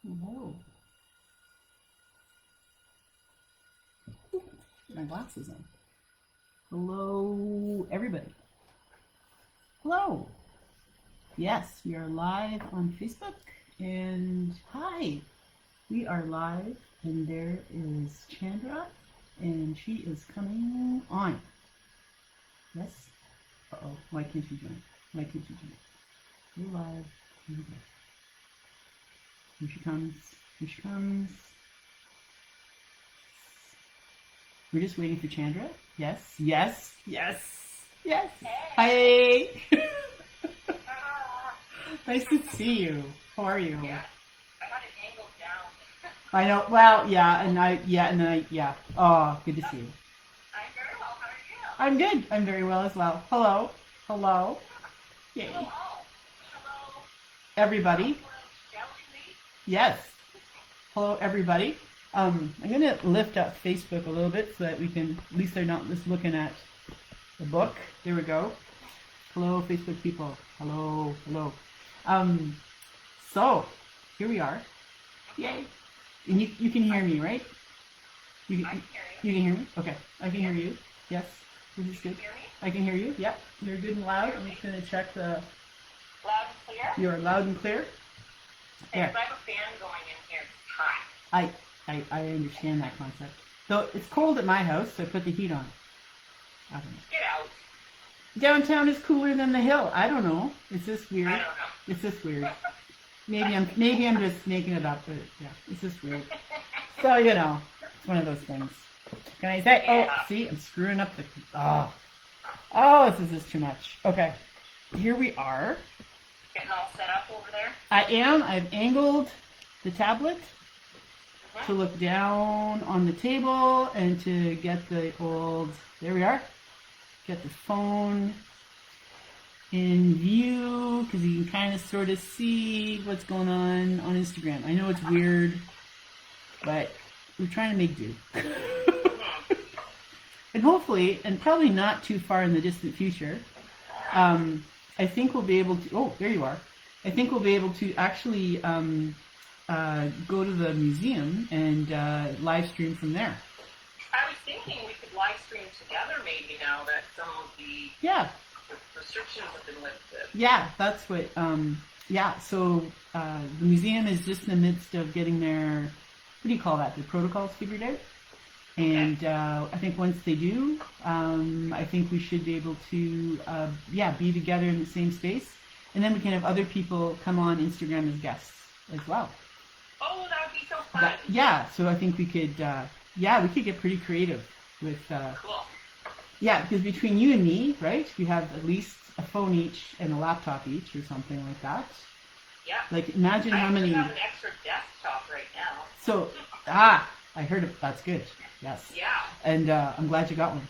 Hello. Get my glasses on. Hello, everybody. Hello. Yes, we are live on Facebook. And hi, we are live, and there is Chandra, and she is coming on. Yes? Uh-oh, why can't you join? Why can't you join? We're live. Here we go. Here she comes. Here she comes. We're just waiting for Chandra. Yes, yes, yes, yes. Hey. Nice to see you. How are you? Yeah, I got it angled down. I know. Well, yeah. Oh, good to see you. I'm very well. How are you? I'm good. I'm very well as well. Hello. Hello. Yay. Hello. Hello. Everybody. Jelly. Yes. Hello, everybody. I'm going to lift up Facebook a little bit so that we can, at least they're not just looking at the book. There we go. Hello, Facebook people. Hello, hello. So, here we are. Yay. And you can hear me, right? I can hear you. You can hear me? Okay. I can hear you. Yes. This is good. Hear me? I can hear you. Yep. You're good and loud. I'm just going to check the... Loud and clear? You're loud and clear? Yeah. If I have a fan going in here, it's hot. I understand that concept. So it's cold at my house, so I put the heat on. I don't know. Get out. Downtown is cooler than the hill. I don't know. It's just weird. I don't know. It's just weird. Maybe I'm just making it up, but yeah, it's just weird. So it's one of those things. Can I say? Yeah. Oh, see, I'm screwing up the. Oh, this is just too much. Okay, here we are. Getting all set up over there? I am. I've angled the tablet to look down on the table and to get the old. There we are. Get the phone in view because you can kind of sort of see what's going on Instagram. I know it's weird, but we're trying to make do. And hopefully, and probably not too far in the distant future, I think we'll be able to. Oh, there you are. I think we'll be able to actually go to the museum and live stream from there. I was thinking we could live stream together maybe now that some of the restrictions have been lifted. Yeah, that's what. So the museum is just in the midst of getting their, what do you call that? The protocols figured out. And I think once they do, I think we should be able to, be together in the same space, and then we can have other people come on Instagram as guests as well. Oh, that would be so fun. So I think we could, we could get pretty creative with. Cool. Yeah, because between you and me, right, we have at least a phone each and a laptop each or something like that. Yeah. Like imagine how many. I have an extra desktop right now. So, I heard it. That's good. Yes. Yeah. And I'm glad you got one.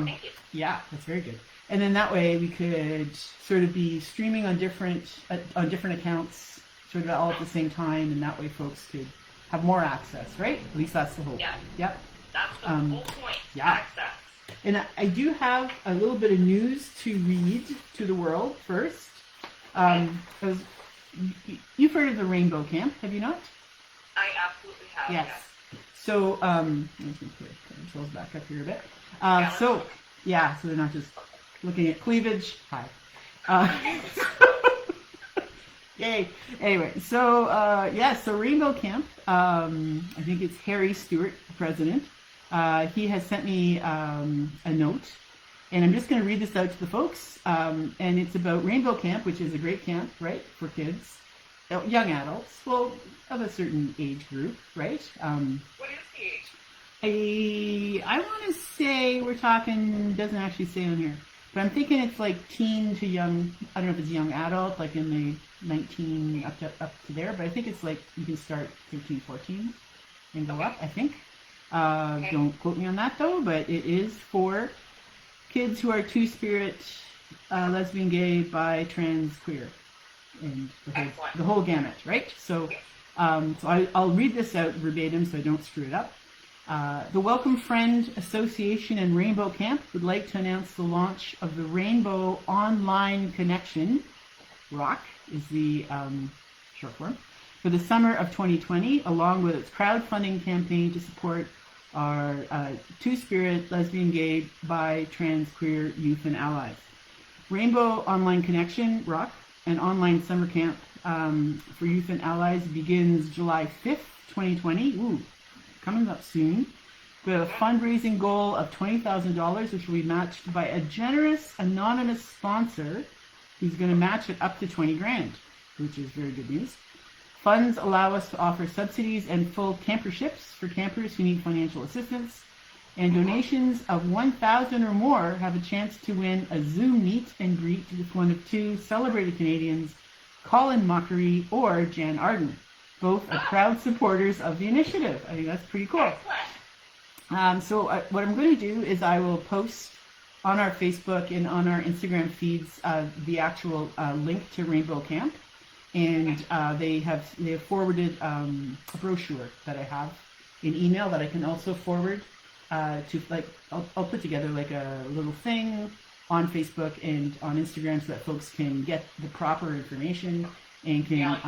Thank you. Yeah, that's very good. And then that way we could sort of be streaming on different accounts, sort of all at the same time, and that way folks could have more access, right? At least that's the hope. Yeah. Yep. That's the whole point. Yeah. Access. And I do have a little bit of news to read to the world first. You've heard of the Rainbow Camp, have you not? I absolutely have. Yes. So, let me put controls back up here a bit. So they're not just looking at cleavage. Hi. Yay. Anyway, so Rainbow Camp, I think it's Harry Stewart, the president. He has sent me a note, and I'm just going to read this out to the folks. And it's about Rainbow Camp, which is a great camp, right, for kids, young adults, well, of a certain age group, right? What is the age? I want to say we're talking, doesn't actually say on here, but I'm thinking it's like teen to young, I don't know if it's young adult, like in the 19 up to there, but I think it's like you can start 13, 14 and go up, I think. Don't quote me on that though, but it is for kids who are two-spirit, lesbian, gay, bi, trans, queer, and the whole gamut, right? So, I'll read this out verbatim so I don't screw it up. The Welcome Friend Association and Rainbow Camp would like to announce the launch of the Rainbow Online Connection, ROC is the short form, for the summer of 2020, along with its crowdfunding campaign to support our Two-Spirit, lesbian, gay, bi, trans, queer youth and allies. Rainbow Online Connection, ROC, an online summer camp for youth and allies begins July 5th, 2020. Ooh, coming up soon. With a fundraising goal of $20,000, which will be matched by a generous anonymous sponsor who's going to match it up to 20 grand, which is very good news. Funds allow us to offer subsidies and full camperships for campers who need financial assistance. And donations of $1,000 or more have a chance to win a Zoom meet and greet with one of two celebrated Canadians, Colin Mockery or Jan Arden. Both are proud supporters of the initiative. I think that's pretty cool. So what I'm going to do is I will post on our Facebook and on our Instagram feeds the actual link to Rainbow Camp. And they have forwarded a brochure that I have in email that I can also forward to, like, I'll put together like a little thing on Facebook and on Instagram so that folks can get the proper information and can,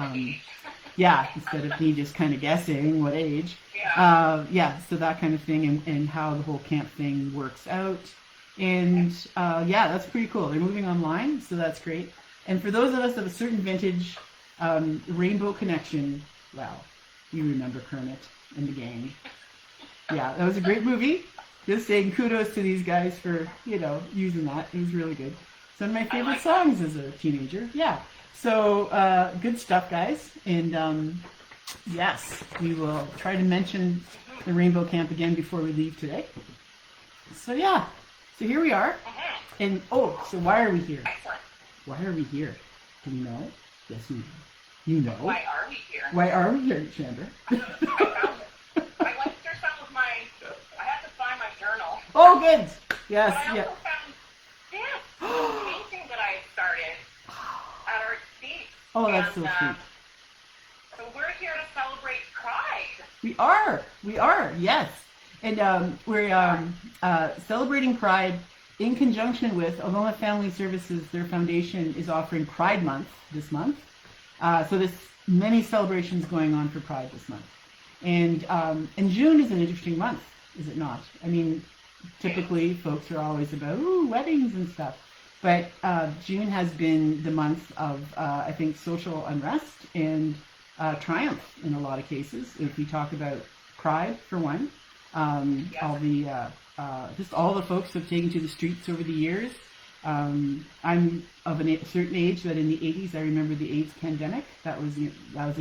instead of me just kind of guessing what age. So that kind of thing and how the whole camp thing works out. And that's pretty cool. They're moving online, so that's great. And for those of us of a certain vintage, Rainbow Connection, wow, you remember Kermit and the gang. Yeah, that was a great movie. Just saying kudos to these guys for, using that. It was really good. It's one of my favorite songs as a teenager. Yeah. So, good stuff, guys. And, yes, we will try to mention the Rainbow Camp again before we leave today. So, yeah. So here we are. And, so why are we here? Excellent. Why are we here? Do we know? Yes, we know. You know. Why are we here? Why are we here, Chandra? I went through some of I had to find my journal. Oh, good. Yes, but I also found this painting that I started at our seat. Oh, that's so sweet. So we're here to celebrate Pride. We are, yes. And we're celebrating Pride in conjunction with Alona Family Services. Their foundation is offering Pride Month this month. So there's many celebrations going on for Pride this month. And June is an interesting month, is it not? I mean, typically folks are always about, weddings and stuff. But June has been the month of, I think, social unrest and triumph in a lot of cases. If we talk about Pride, for one, all the folks who have taken to the streets over the years. I'm of a certain age that in the 80s I remember the AIDS pandemic. That was a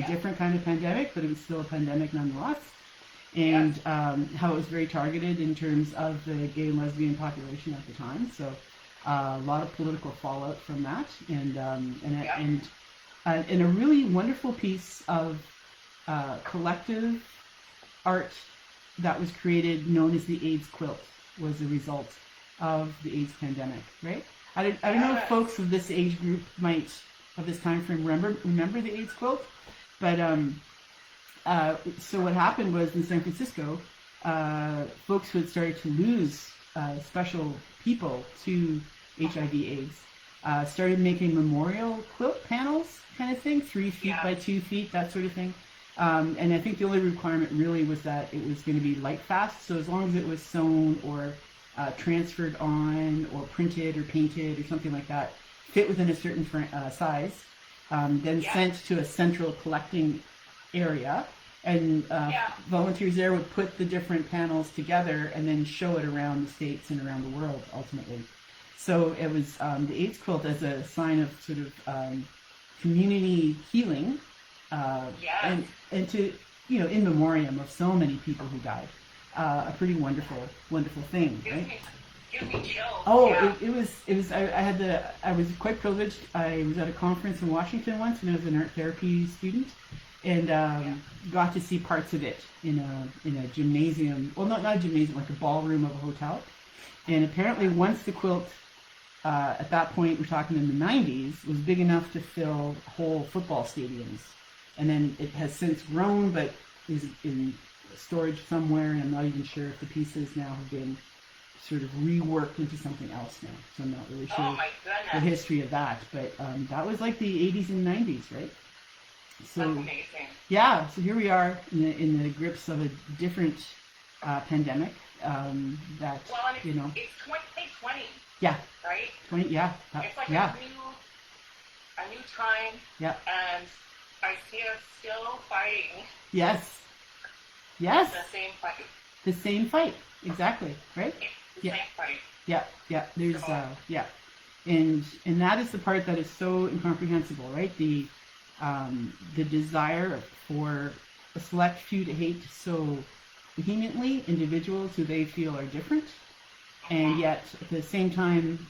different kind of pandemic, but it was still a pandemic nonetheless. And how it was very targeted in terms of the gay and lesbian population at the time. So a lot of political fallout from that, and a really wonderful piece of collective art that was created, known as the AIDS quilt, was a result of the AIDS pandemic, right? I don't know if folks of this age group might, of this time frame, remember the AIDS quilt, but so what happened was in San Francisco, folks who had started to lose special people to HIV/AIDS started making memorial quilt panels, kind of thing, 3 feet by 2 feet, that sort of thing. And I think the only requirement really was that it was going to be light fast. So as long as it was sewn or transferred on or printed or painted or something like that, fit within a certain size, then sent to a central collecting area. And volunteers there would put the different panels together and then show it around the States and around the world, ultimately. So it was the AIDS quilt as a sign of sort of community healing. And to, in memoriam of so many people who died. A pretty wonderful thing, right? Give me chills. I was quite privileged. I was at a conference in Washington once when I was an art therapy student, and got to see parts of it in a gymnasium. Well, not a gymnasium, like a ballroom of a hotel. And apparently once the quilt, at that point, we're talking in the 90s, was big enough to fill whole football stadiums. And then it has since grown, but is in storage somewhere, and I'm not even sure if the pieces now have been sort of reworked into something else now. So I'm not really sure the history of that. But that was like the 80s and 90s, right? So that's amazing. Yeah, so here we are in the grips of a different pandemic. That Well, and it's 2020. Yeah. Right. 20. Yeah. It's like yeah. a new time. Yeah. And I see us still fighting. Yes. Yes. The same fight. The same fight. Exactly. Right. The same fight. Yeah. Yeah. There's yeah. And that is the part that is so incomprehensible, right? The desire for a select few to hate so vehemently individuals who they feel are different, and yet at the same time,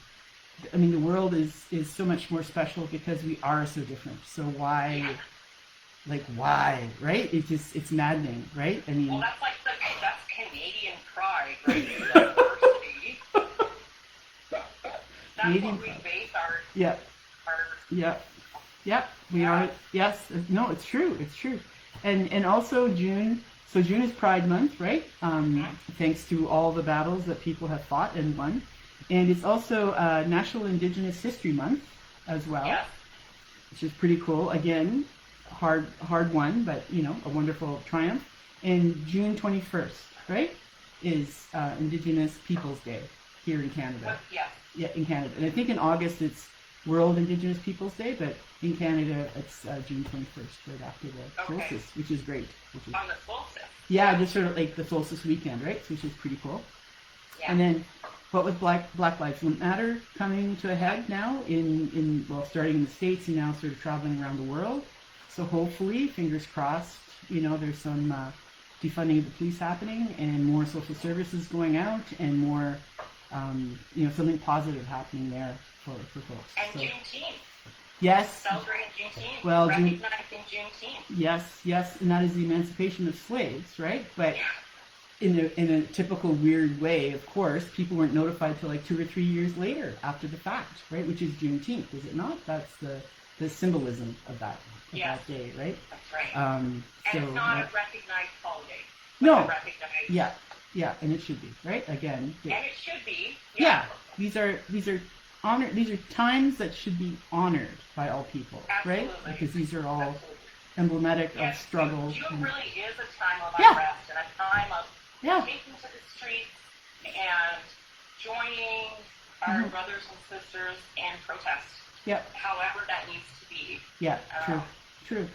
I mean, the world is so much more special because we are so different. So why, right? It's maddening, right? I mean, well, that's Canadian pride, right? Diversity. That's Canadian what we pride. base our we are. Yes, no, it's true. It's true. And also June. So June is Pride Month, right? Thanks to all the battles that people have fought and won. And it's also National Indigenous History Month as well, which is pretty cool. Again, hard won, but a wonderful triumph. And June 21st, right, is Indigenous Peoples Day here in Canada. Yeah, in Canada. And I think in August it's World Indigenous Peoples Day, but in Canada it's June 21st, right after the solstice, which is great. On the solstice. Yeah, just sort of like the solstice weekend, right? Which is pretty cool. Yeah. And then, what with Black Lives Matter coming to a head now starting in the States and now sort of traveling around the world. So hopefully, fingers crossed, there's some defunding of the police happening and more social services going out and more, something positive happening there for folks. And so, Juneteenth. Yes. Celebrating Juneteenth. Well, recognizing Juneteenth. Yes, and that is the emancipation of slaves, right? But in a typical weird way, of course, people weren't notified till like 2 or 3 years later after the fact, right? Which is Juneteenth, is it not? That's the symbolism of that day, right? That's right. And it's not a recognized holiday. No. Yeah, and it should be, right? Again. And it should be. Yeah. These are honor. These are times that should be honored by all people, right? Because these are all emblematic of struggle. June really is a time of unrest and a time of taking to the streets and joining our brothers and sisters and protest. Yep. However that needs to be. Yeah. True.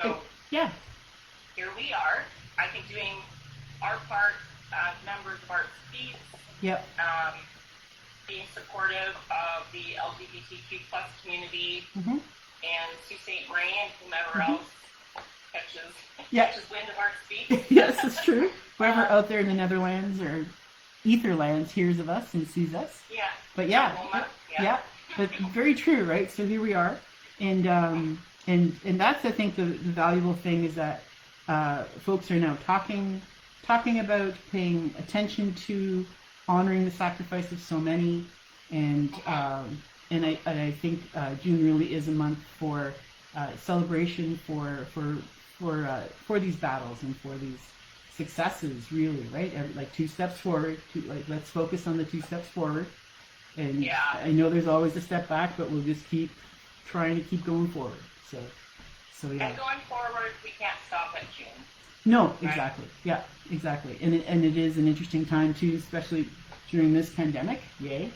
So here we are. I think doing our part, members of our speech. Yep. Being supportive of the LGBTQ plus community and Sault Ste. Marie and whomever else catches wind of our speech. Yes, it's true. Whoever out there in the Netherlands or Etherlands hears of us and sees us. Yeah. But but very true, right? So here we are, and that's, I think, the valuable thing is that folks are now talking about, paying attention to, honoring the sacrifice of so many, and I think June really is a month for celebration for these battles and for these successes, really, right? Like 2 steps forward. Let's focus on the 2 steps forward. And I know there's always a step back, but we'll just keep trying to keep going forward. So yeah. And going forward, we can't stop at June. No, exactly. Right? Yeah, exactly. And it is an interesting time too, especially during this pandemic. Yay.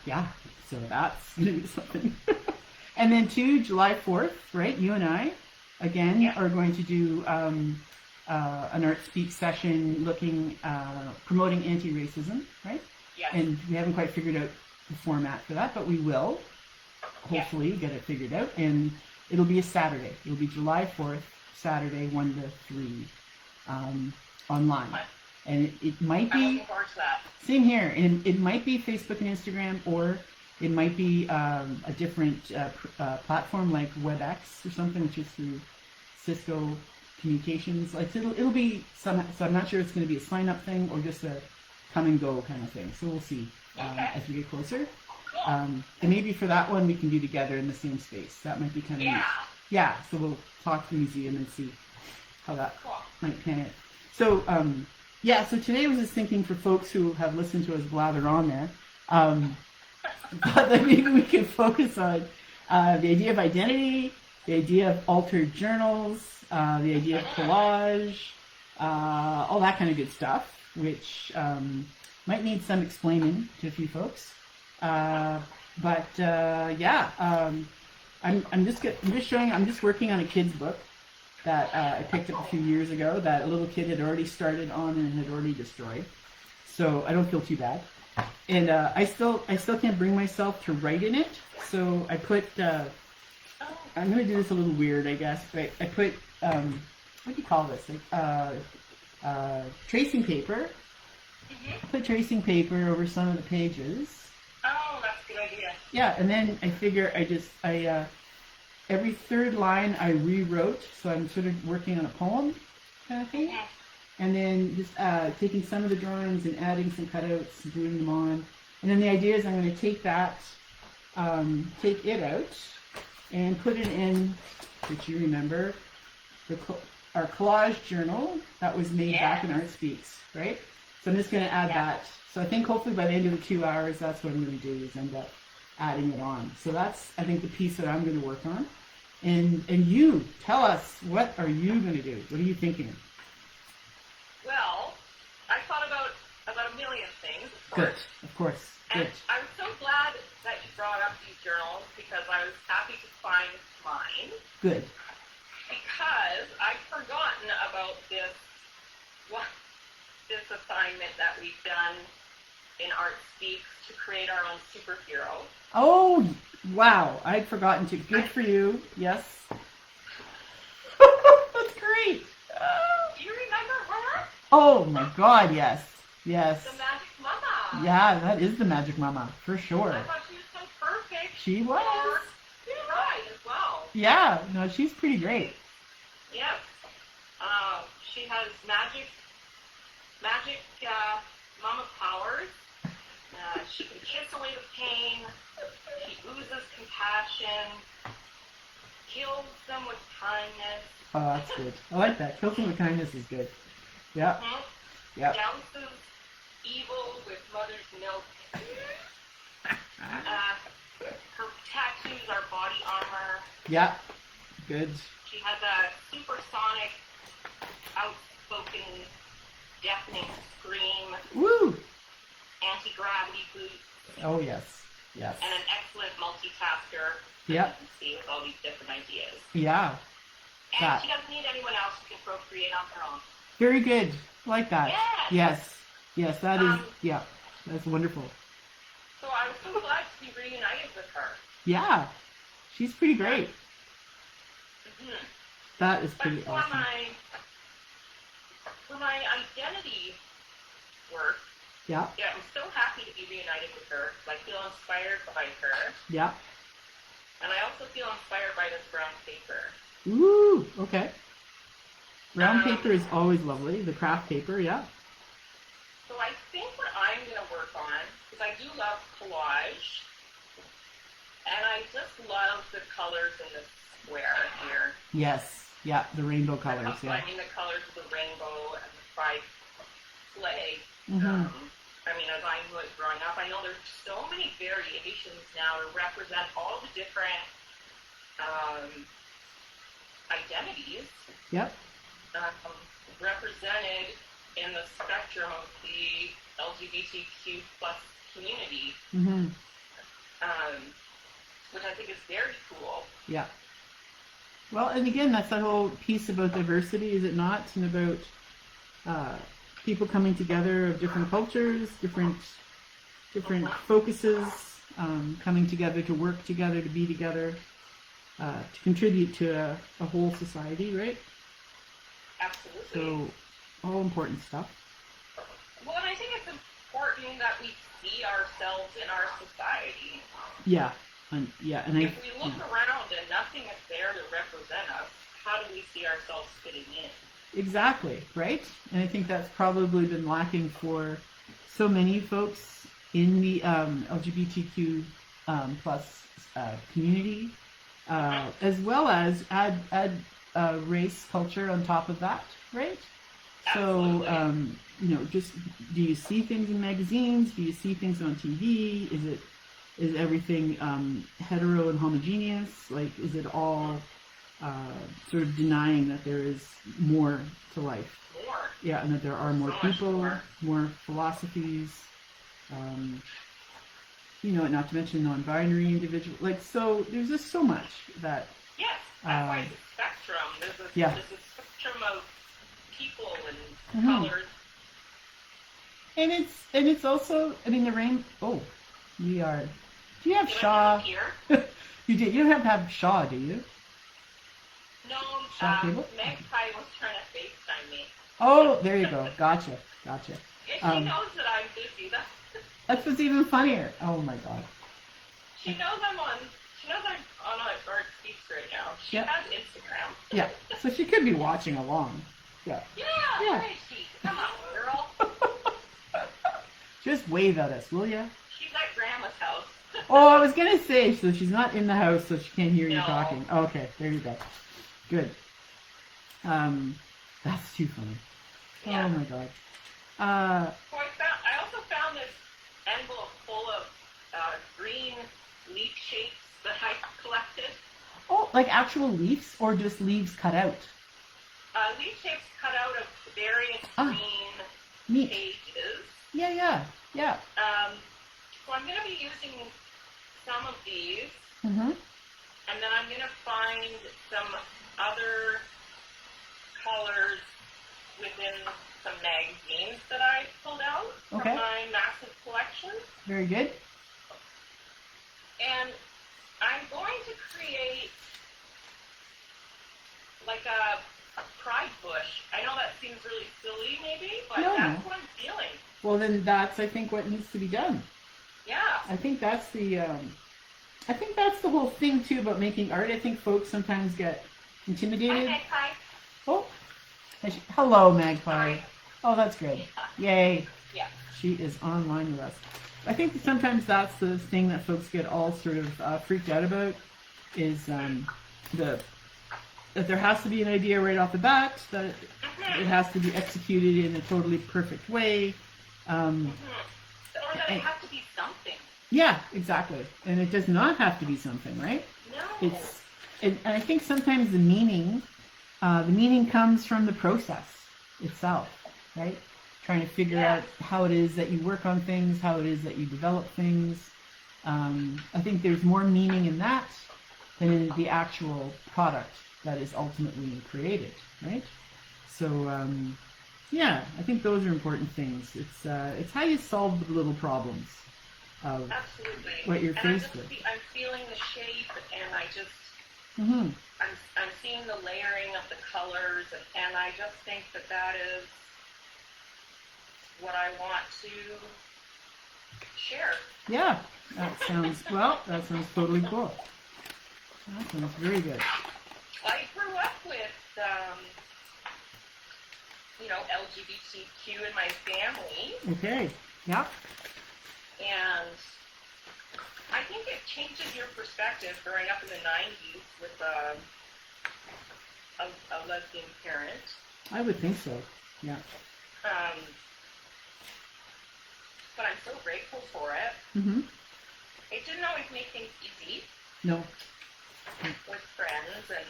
Yeah. So that's gonna be something. And then too, July 4th, right? You and I, again, are going to do an Art Speak session promoting anti-racism, right? Yes. And we haven't quite figured out the format for that, but we will hopefully get it figured out. And it'll be a Saturday. It'll be July 4th, Saturday, 1 to 3, online. And it might be... I'm looking forward to that. Same here. And it might be Facebook and Instagram, or it might be a different platform like WebEx or something, which is through Cisco Communications. Like it'll be so I'm not sure it's going to be a sign-up thing or just a come and go kind of thing. So we'll see as we get closer. And maybe for that one we can do together in the same space. That might be kind of neat. Yeah. So we'll talk to the museum and see how that might pan out. So so today I was just thinking for folks who have listened to us blather on there, but that maybe we could focus on the idea of identity the idea of altered journals, the idea of collage, all that kind of good stuff, which might need some explaining to a few folks. I'm just working on a kid's book that I picked up a few years ago that a little kid had already started on and had already destroyed. So I don't feel too bad. And I still can't bring myself to write in it. So I put I'm gonna do this a little weird, I guess, but I put what do you call this? Like tracing paper. I put tracing paper over some of the pages. Oh, that's a good idea. Yeah, and then I figure every third line I rewrote, so I'm sort of working on a poem kind of thing. And then just taking some of the drawings and adding some cutouts and gluing them on. And then the idea is I'm going to take that, take it out and put it in, which you remember, our collage journal that was made back in Art Speaks, right? So I'm just going to add that. So I think hopefully by the end of the 2 hours, that's what I'm going to do is end up adding it on. So that's, I think, the piece that I'm going to work on. And you, tell us, what are you going to do? What are you thinking? Well, I thought about a million things, of course. Good, of course. And I'm so glad that you brought up these journals because I was happy to find mine. Good. Because I'd forgotten about this assignment that we've done in Art Speaks to create our own superhero. Oh, wow. I'd forgotten to. Good for you. Yes. That's great. Do you remember her? Oh, my God, yes. Yes. The Magic Mama. Yeah, that is the Magic Mama, for sure. I thought she was so perfect. She was. Right, as well. Yeah, no, she's pretty great. Yes. She has magic mama powers. She can kiss away the pain. She oozes compassion. Kills them with kindness. Oh, that's good. I like that. Killing with kindness is good. Yeah. Mm-hmm. Yeah. Douses evil with mother's milk. Her tattoos are body armor. Yeah. Good. She has a supersonic, outspoken, deafening scream. Woo! Anti-gravity boots. Oh, yes. Yes. And an excellent multitasker. Yeah. You can see with all these different ideas. Yeah. And she doesn't need anyone else who can procreate on her own. Very good. I like that. Yes. Yes, that is, yeah. That's wonderful. So I was so glad to be reunited with her. Yeah. She's pretty great. Mm-hmm. That is pretty but awesome. For my identity work, yeah, I'm so happy to be reunited with her. I feel inspired by her. Yeah. And I also feel inspired by this brown paper. Ooh, okay. Brown paper is always lovely. The craft paper, yeah. So I think what I'm going to work on, because I do love collage, and I just love the colors in this square here. Yes, yeah, the rainbow colors, yeah. I mean the colors of the rainbow and the pride flag. Mm-hmm. I mean, as I was growing up, I know there's so many variations now to represent all the different identities. Yep. Represented in the spectrum of the LGBTQ plus community, which I think is very cool. Yeah. Well, and again, that's that whole piece about diversity, is it not? And about people coming together of different cultures, different focuses, coming together to work together, to be together, to contribute to a whole society, right? Absolutely. So, all important stuff. Well, and I think it's important that we see ourselves in our society. Yeah. And if we look around and nothing is there to represent us, how do we see ourselves fitting in? Exactly, right? And I think that's probably been lacking for so many folks in the LGBTQ plus community, as well as add race culture on top of that, right? Absolutely. So, just do you see things in magazines? Do you see things on TV? Is everything hetero and homogeneous? Like, is it all sort of denying that there is more to life. More. Yeah, and that there are more So people, more philosophies. You know, not to mention non-binary individual. Like, so there's just so much that. Yes, that's why it's a spectrum. There's a spectrum of people and colors. And it's also, I mean, the rain. Oh, we are. Do you have Shaw? You do. You don't have to have Shaw, do you? No, Shaw cable? Magpie was trying to FaceTime me. Oh, there you go. Gotcha. Yeah, she knows that I'm busy. That's what's even funnier. Oh my god. She knows I'm on a Bird Speaks right now. She has Instagram. Yeah. So she could be watching along. Yeah. Yeah. Hey, come on, girl. Just wave at us, will ya? She's at Grandma's house. Oh, I was gonna say, so she's not in the house, so she can't hear you talking. Okay, there you go. Good. That's too funny. Yeah. Oh my god. So I also found this envelope full of green leaf shapes that I collected. Oh, like actual leaves or just leaves cut out? Leaf shapes cut out of various green pages. Yeah. So I'm going to be using some of these. Mm-hmm. And then I'm going to find some other colors within some magazines that I pulled out from my massive collection. Very good. And I'm going to create like a pride bush. I know that seems really silly maybe, but that's what I'm feeling. Well, then that's, I think, what needs to be done. Yeah. I think that's the whole thing too about making art. I think folks sometimes get intimidated. Hi, Magpie. Oh, hello, Magpie. Oh, that's good. Yay. Yeah. She is online with us. I think sometimes that's the thing that folks get all sort of freaked out about is that there has to be an idea right off the bat, that it has to be executed in a totally perfect way. Or that it has to be something. Yeah, exactly. And it does not have to be something, right? No. And I think sometimes the meaning comes from the process itself, right? Trying to figure out how it is that you work on things, how it is that you develop things. I think there's more meaning in that than in the actual product that is ultimately created, right? So, I think those are important things. It's how you solve the little problems of what you're faced with. I'm feeling the shape, and I just, I'm seeing the layering of the colors, and I just think that is what I want to share. Yeah, that sounds totally cool. That sounds very good. I grew up with, LGBTQ in my family. Okay, yeah. And I think it changes your perspective growing up in the 90s with a lesbian parent. I would think so, yeah. But I'm so grateful for it. Mm-hmm. It didn't always make things easy. No. With friends and...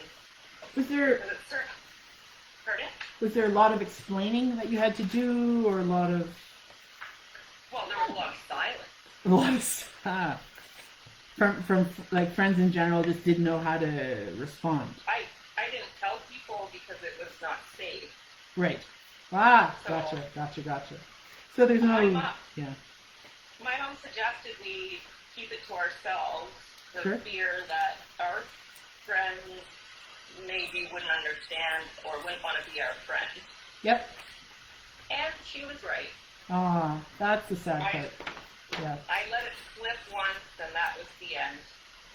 Was there a lot of explaining that you had to do, or a lot of... Well, there was a lot of silence. A lot of from like friends in general just didn't know how to respond. I didn't tell people because it was not safe. Right. Gotcha. So there's no... My mom suggested we keep it to ourselves, the fear that our friends maybe wouldn't understand or wouldn't want to be our friend. Yep. And she was right. Ah, that's the sad part. Yeah. I let it slip once, and that was the end.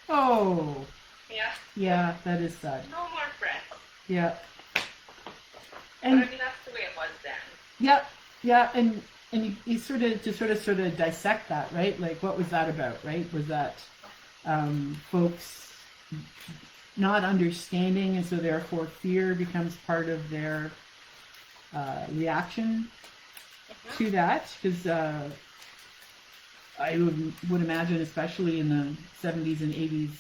Oh. Yeah. Yeah, that is sad. No more friends. Yeah. And but I mean, that's the way it was then. Yeah, and you sort of dissect that, right? Like, what was that about, right? Was that folks not understanding, and so therefore fear becomes part of their reaction to that? Because I would imagine, especially in the 70s and 80s,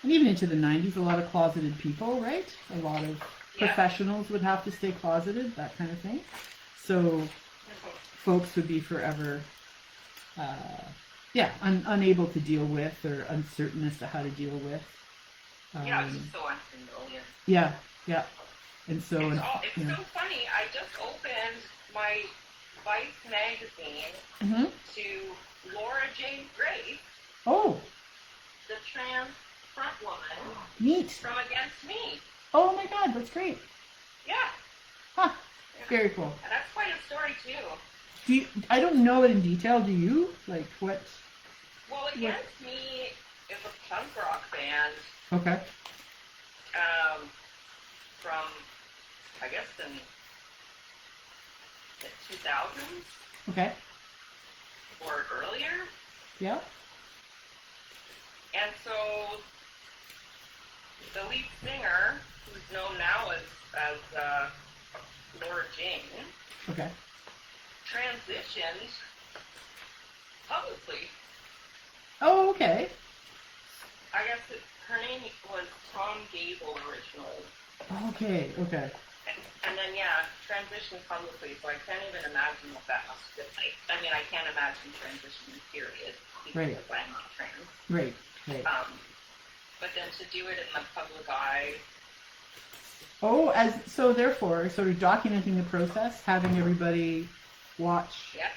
And even into the 90s, a lot of closeted people, right? A lot of professionals would have to stay closeted, that kind of thing. So folks would be forever, unable to deal with or uncertain as to how to deal with. It's just so unfamiliar. Yeah. And so... It's so funny. I just opened my Vice magazine to Laura J. Grace. Oh. The trans front woman. Neat. From Against Me. Oh my God, that's great. Yeah. Huh. Very cool. And that's quite a story too. I don't know it in detail. Do you? Like what? Well, Against Me is a punk rock band. Okay. From, I guess, in the 2000s. Okay. Or earlier. Yeah. And so the lead singer, who's known now as Laura Jane, transitioned publicly. Oh, okay. I guess her name was Tom Gable originally. Okay. And then, transitioned publicly, so I can't even imagine what that must have been like. I mean, I can't imagine transitioning, period, because I'm not trans. Right. But then to do it in the public eye. Oh, therefore, sort of documenting the process, having everybody watch. Yeah.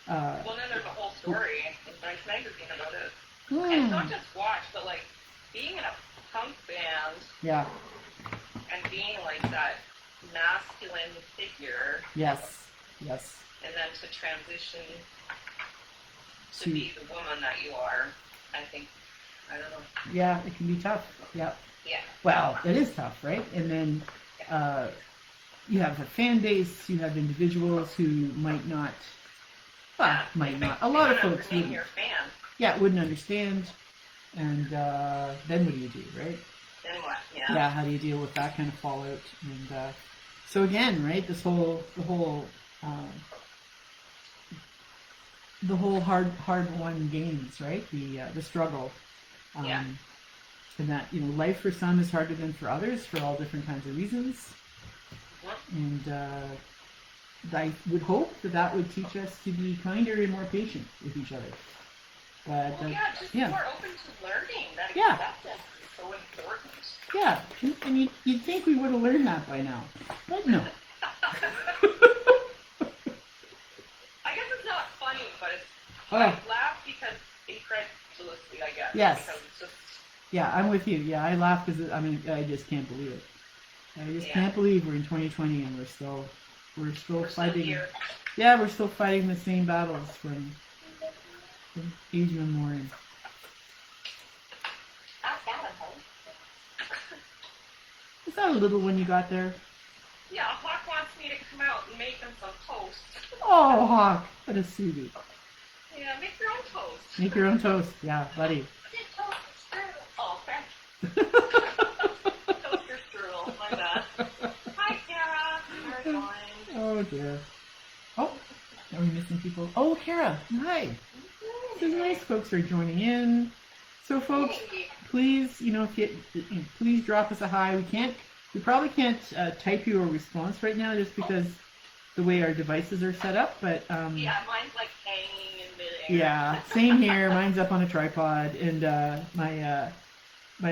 Well, then there's a whole story in Vice magazine about it. And it's not just watch, but like being in a punk band. Yeah. And being like that masculine figure. Yes. And then to transition to be the woman that you are, I think, I don't know. Yeah, it can be tough. Yeah. Yeah. Well, it is tough, right? And then you have a fan base, you have individuals who might not. A lot of folks wouldn't. Your fan. Yeah, wouldn't understand. And then what do you do, right? Then what? Yeah. Yeah, how do you deal with that kind of fallout? And so again, right, the whole hard won games, right? The struggle. And that, life for some is harder than for others for all different kinds of reasons. And I would hope that would teach us to be kinder and more patient with each other. But more open to learning. That acceptance is so important. Yeah, and you'd think we would have learned that by now, but no. I guess it's not funny, but I laugh because incredulously, I guess. Yes. Because it's just... Yeah, I'm with you. Yeah, I laugh because I just can't believe it. I just can't believe we're in 2020 and we're still fighting. Still here. Yeah, we're still fighting the same battles from age memorial. Is that a little one you got there? Yeah, Hawk wants me to come out and make him some toast. Oh, Hawk, what a sweetie. Yeah, make your own toast. Make your own toast, yeah, buddy. Oh, thanks. Toaster strudel, my bad. Hi, Kara. How's it going? Oh, dear. Oh, are we missing people? Oh, Kara, hi. This is nice. Folks are joining in. So, folks, please, please drop us a hi. We probably can't type you a response right now just because the way our devices are set up, but yeah, mine's like hanging in midair. Yeah, same here. Mine's up on a tripod, and my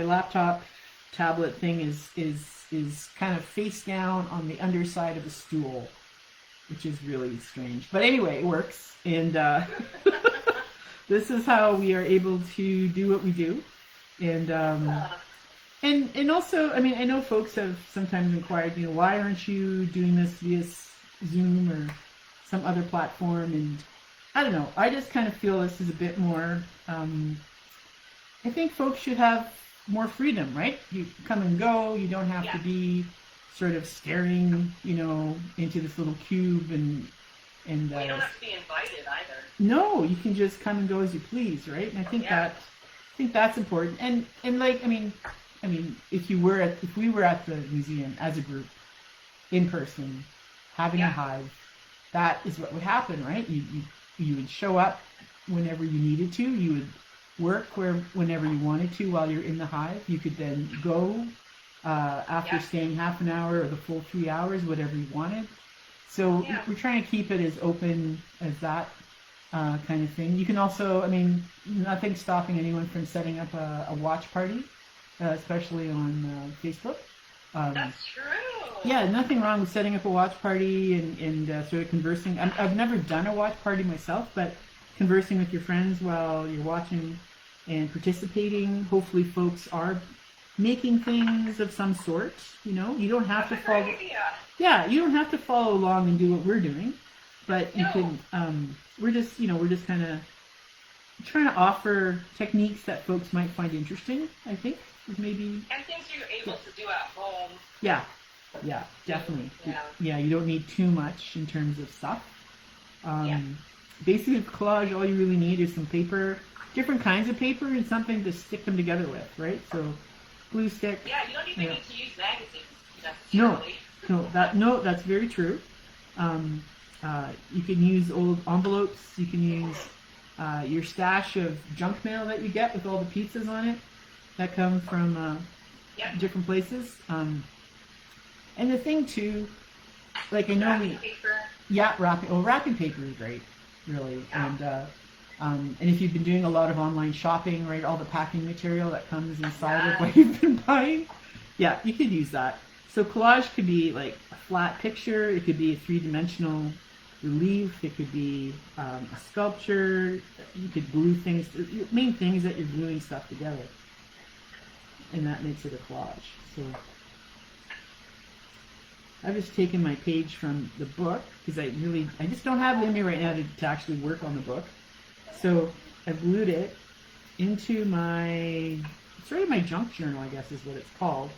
laptop tablet thing is kind of face down on the underside of a stool, which is really strange. But anyway, it works, and this is how we are able to do what we do, and also, I mean, I know folks have sometimes inquired, why aren't you doing this via Zoom or some other platform? And I don't know. I just kind of feel this is a bit more. I think folks should have more freedom, right? You come and go. You don't have to be sort of staring, into this little cube and. Well, you don't have to be invited either. No, you can just come and go as you please, right? And I think that's important. And like, I mean, if we were at the museum as a group, in person, having a hive, that is what would happen, right? You would show up whenever you needed to. You would work where whenever you wanted to while you're in the hive, you could then go after staying half an hour or the full 3 hours, whatever you wanted. So we're trying to keep it as open as that kind of thing. You can also, I mean, nothing's stopping anyone from setting up a watch party, especially on Facebook. That's true. Yeah, nothing wrong with setting up a watch party and sort of conversing. I've never done a watch party myself, but conversing with your friends while you're watching and participating. Hopefully folks are making things of some sort, you know. You don't have to follow. Yeah, you don't have to follow along and do what we're doing, but you can. We're just kind of trying to offer techniques that folks might find interesting. I think maybe. And things you're able to do at home. Yeah, definitely. Yeah, you don't need too much in terms of stuff. Basically, collage, all you really need is some paper, different kinds of paper, and something to stick them together with, right? So, glue stick. Yeah, you don't even need to use magazines necessarily. No, that's very true. You can use old envelopes. You can use your stash of junk mail that you get with all the pizzas on it that come from different places. And the thing too, like I know wrapping paper. Yeah, wrapping paper is great, really. Yeah. And if you've been doing a lot of online shopping, right, all the packing material that comes inside of what you've been buying, yeah, you could use that. So collage could be like a flat picture. It could be a three-dimensional relief. It could be a sculpture. You could glue things. The main thing is that you're gluing stuff together, and that makes it a collage. So I've just taken my page from the book because I just don't have it in me right now to actually work on the book. So I've glued it into it's really my junk journal, I guess is what it's called.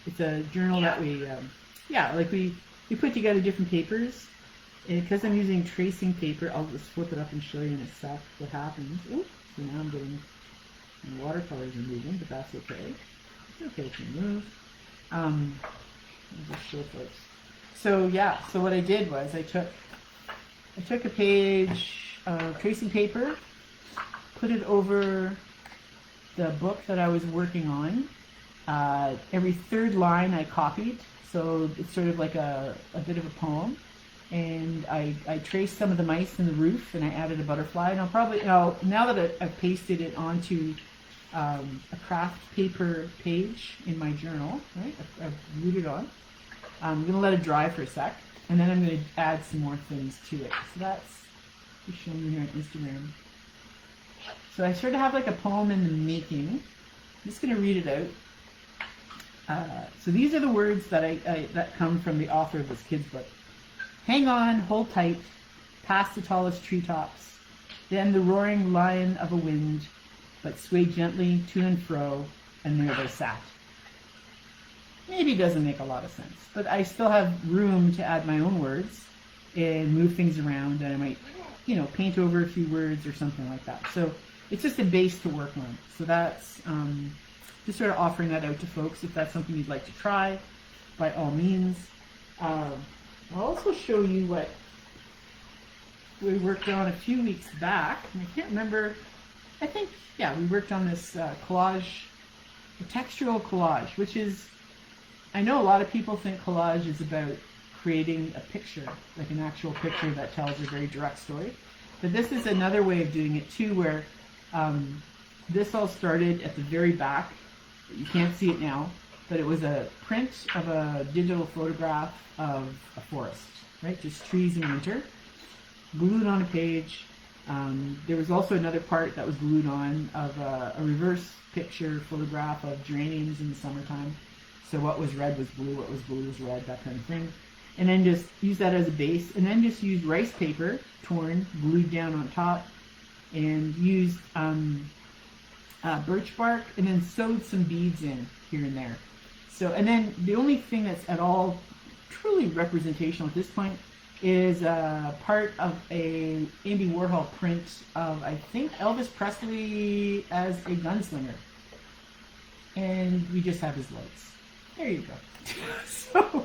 It's a journal that we put together different papers. And because I'm using tracing paper, I'll just flip it up and show you in a sec what happens. Ooh, so now I'm getting, the watercolors are moving, but that's okay. It's okay to move. I'll just show folks. So so what I did was I took a page of tracing paper, put it over the book that I was working on. Every third line I copied, so it's sort of like a bit of a poem. And I traced some of the mice in the roof, and I added a butterfly. And now that I've pasted it onto a craft paper page in my journal, right? I've glued it on. I'm going to let it dry for a sec, and then I'm going to add some more things to it. So that's showing you here on Instagram. So I sort of have like a poem in the making. I'm just going to read it out. So these are the words that that come from the author of this kid's book. Hang on, hold tight, past the tallest treetops, then the roaring lion of a wind, but swayed gently to and fro, and there they sat. Maybe it doesn't make a lot of sense, but I still have room to add my own words and move things around, and I might, paint over a few words or something like that. So it's just a base to work on. So that's just sort of offering that out to folks. If that's something you'd like to try, by all means. I'll also show you what we worked on a few weeks back. And I can't remember. I think, we worked on this collage, a textural collage, which is, I know a lot of people think collage is about creating a picture, like an actual picture that tells a very direct story. But this is another way of doing it too, where this all started at the very back. You can't see it now, but it was a print of a digital photograph of a forest, right? Just trees in winter, glued on a page. There was also another part that was glued on of a reverse picture photograph of geraniums in the summertime. So what was red was blue, what was blue was red, that kind of thing. And then just use that as a base, and then just use rice paper, torn, glued down on top, and used birch bark, and then sewed some beads in here and there. So, and then the only thing that's at all truly representational at this point is part of a Andy Warhol print of, I think, Elvis Presley as a gunslinger. And we just have his lights. There you go. So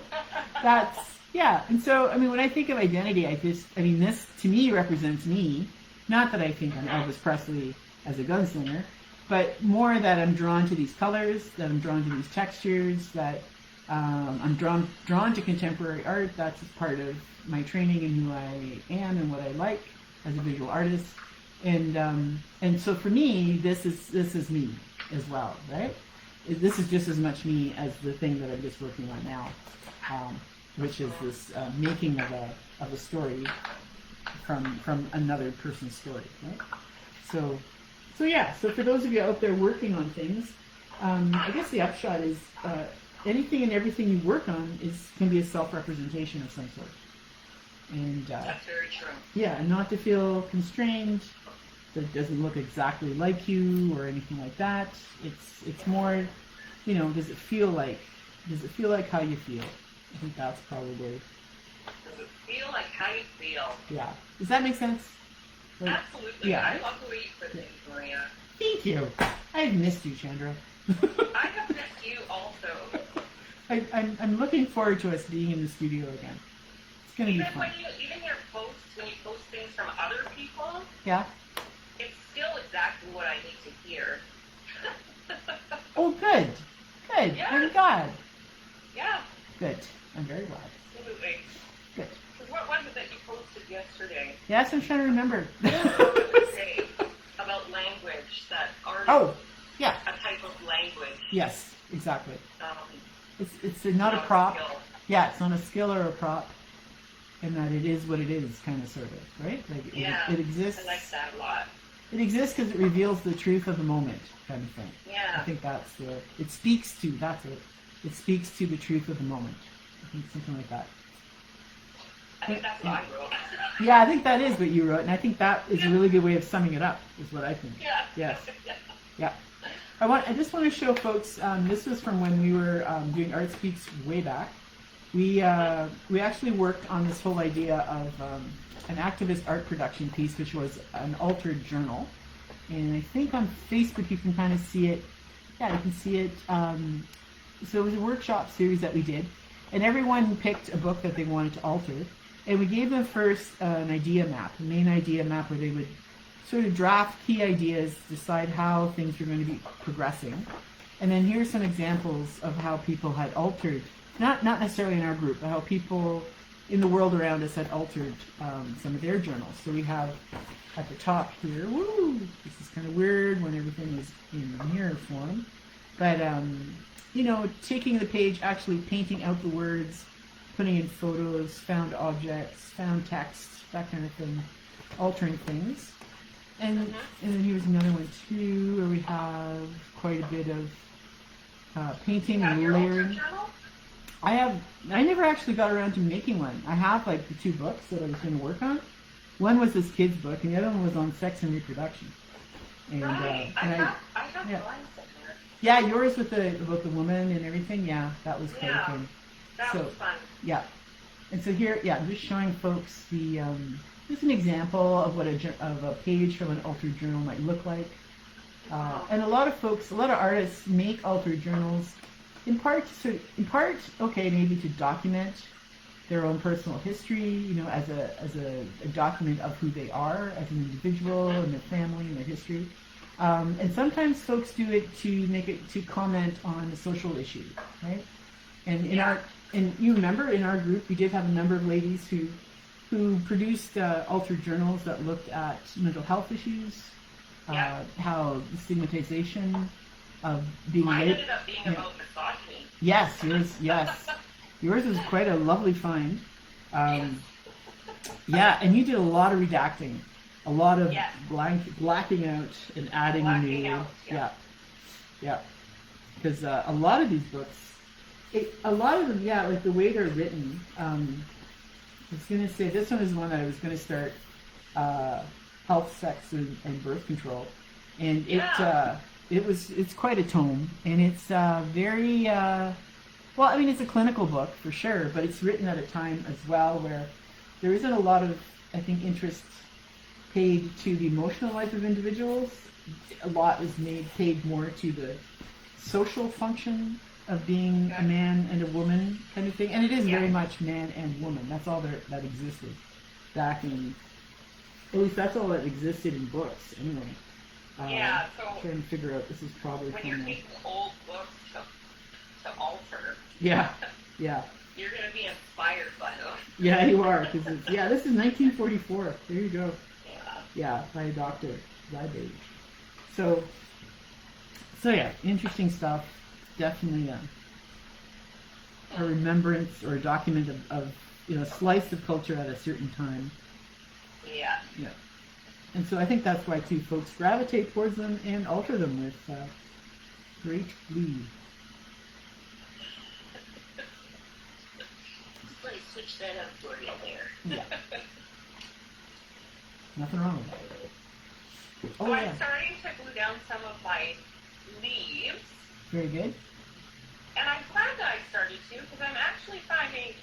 that's, and so, I mean, when I think of identity, this to me represents me. Not that I think I'm Elvis Presley as a gunslinger, but more that I'm drawn to these colors, that I'm drawn to these textures, that I'm drawn to contemporary art. That's part of my training and who I am and what I like as a visual artist. And so for me, this is me as well, right? This is just as much me as the thing that I'm just working on now, which is this making of a story from another person's story, right? So yeah. So for those of you out there working on things, I guess the upshot is anything and everything you work on can be a self-representation of some sort. And that's very true. Yeah, and not to feel constrained. That doesn't look exactly like you or anything like that. It's more, does it feel like how you feel? I think that's probably. Does it feel like how you feel? Yeah. Does that make sense? Like, absolutely. Yeah. I love the way you put things, Maria. Thank you. I've missed you, Chandra. I have missed you also. I'm looking forward to us being in the studio again. It's gonna be fun. Even your posts, when you post things from other people, Yeah. it's still exactly what I need to hear. Oh, good. Good. Yes. I'm glad. Yeah, Good. I'm very glad. absolutely. Good. Because what was it that you posted yesterday? Yes, I'm trying to remember. Say about language, that art Oh, yeah. a type of language. Yes, exactly. Um, It's not a prop. skill. Yeah, it's not a skill or a prop, and that it is what it is, kind of, sort of, right? Like Yeah, it exists. I like that a lot. It exists because it reveals the truth of the moment, kind of thing. Yeah. I think that's it speaks to, that's it. It speaks to the truth of the moment. I think something like that. I think that's what I wrote. Yeah, I think that is what you wrote, and I think that is a really good way of summing it up, is what I think. Yeah. Yes. Yeah. I just want to show folks, this was from when we were doing Art Speaks way back. We actually worked on this whole idea of an activist art production piece, which was an altered journal. And I think on Facebook you can kind of see it. Yeah, you can see it. So it was a workshop series that we did. And everyone picked a book that they wanted to alter. And we gave them first an idea map, a main idea map where they would sort of draft key ideas, decide how things were going to be progressing. And then here's some examples of how people had altered, not necessarily in our group, but how people in the world around us had altered some of their journals. So we have at the top here, this is kind of weird when everything is in mirror form, but taking the page, actually painting out the words, putting in photos, found objects, found text, that kind of thing, altering things. And then here's another one too, where we have quite a bit of painting and layering. I never actually got around to making one. I have like the 2 books that I was going to work on. One was this kid's book, and the other one was on sex and reproduction. And, Right. I have yeah. mine somewhere. Yeah, yours with about the woman and everything. Yeah, that was quite a thing. That was fun. Yeah. And so here, I'm just showing folks the just an example of what a page from an altered journal might look like. And a lot of artists make altered journals in part, okay, maybe to document their own personal history, as a document of who they are as an individual and their family and their history. And sometimes folks do it to comment on a social issue, right? And you remember in our group we did have a number of ladies who produced altered journals that looked at mental health issues, how stigmatization of being Mine raped. ended up being about misogyny. Yes, yours was quite a lovely find. Yeah, and you did a lot of redacting, a lot of blacking out and adding new. Yeah. Because a lot of these books, a lot of them, like the way they're written. I was going to say this one is one that I was going to start, health, sex, and birth control, and it's quite a tome, and it's very well. I mean, it's a clinical book for sure, but it's written at a time as well where there isn't a lot of, I think, interest paid to the emotional life of individuals. A lot is paid more to the social function of being a man and a woman kind of thing, and it is very much man and woman. That's all that existed back in. At least that's all that existed in books, anyway. Yeah, so trying to figure out, this is probably when from you're the... taking old books to alter, Yeah, yeah. you're going to be inspired by them. Yeah, you are, because it's, yeah, this is 1944. There you go. Yeah. Yeah, by a doctor, library. So yeah, interesting stuff. Definitely a remembrance or a document of a slice of culture at a certain time. Yeah. Yeah. And so I think that's why too folks gravitate towards them and alter them with great glee. Let me switch that up for you there. Yeah. Nothing wrong with that. So Oh, I'm yeah. starting to glue down some of my leaves, Very good. and I'm glad that I started to, because I'm actually finding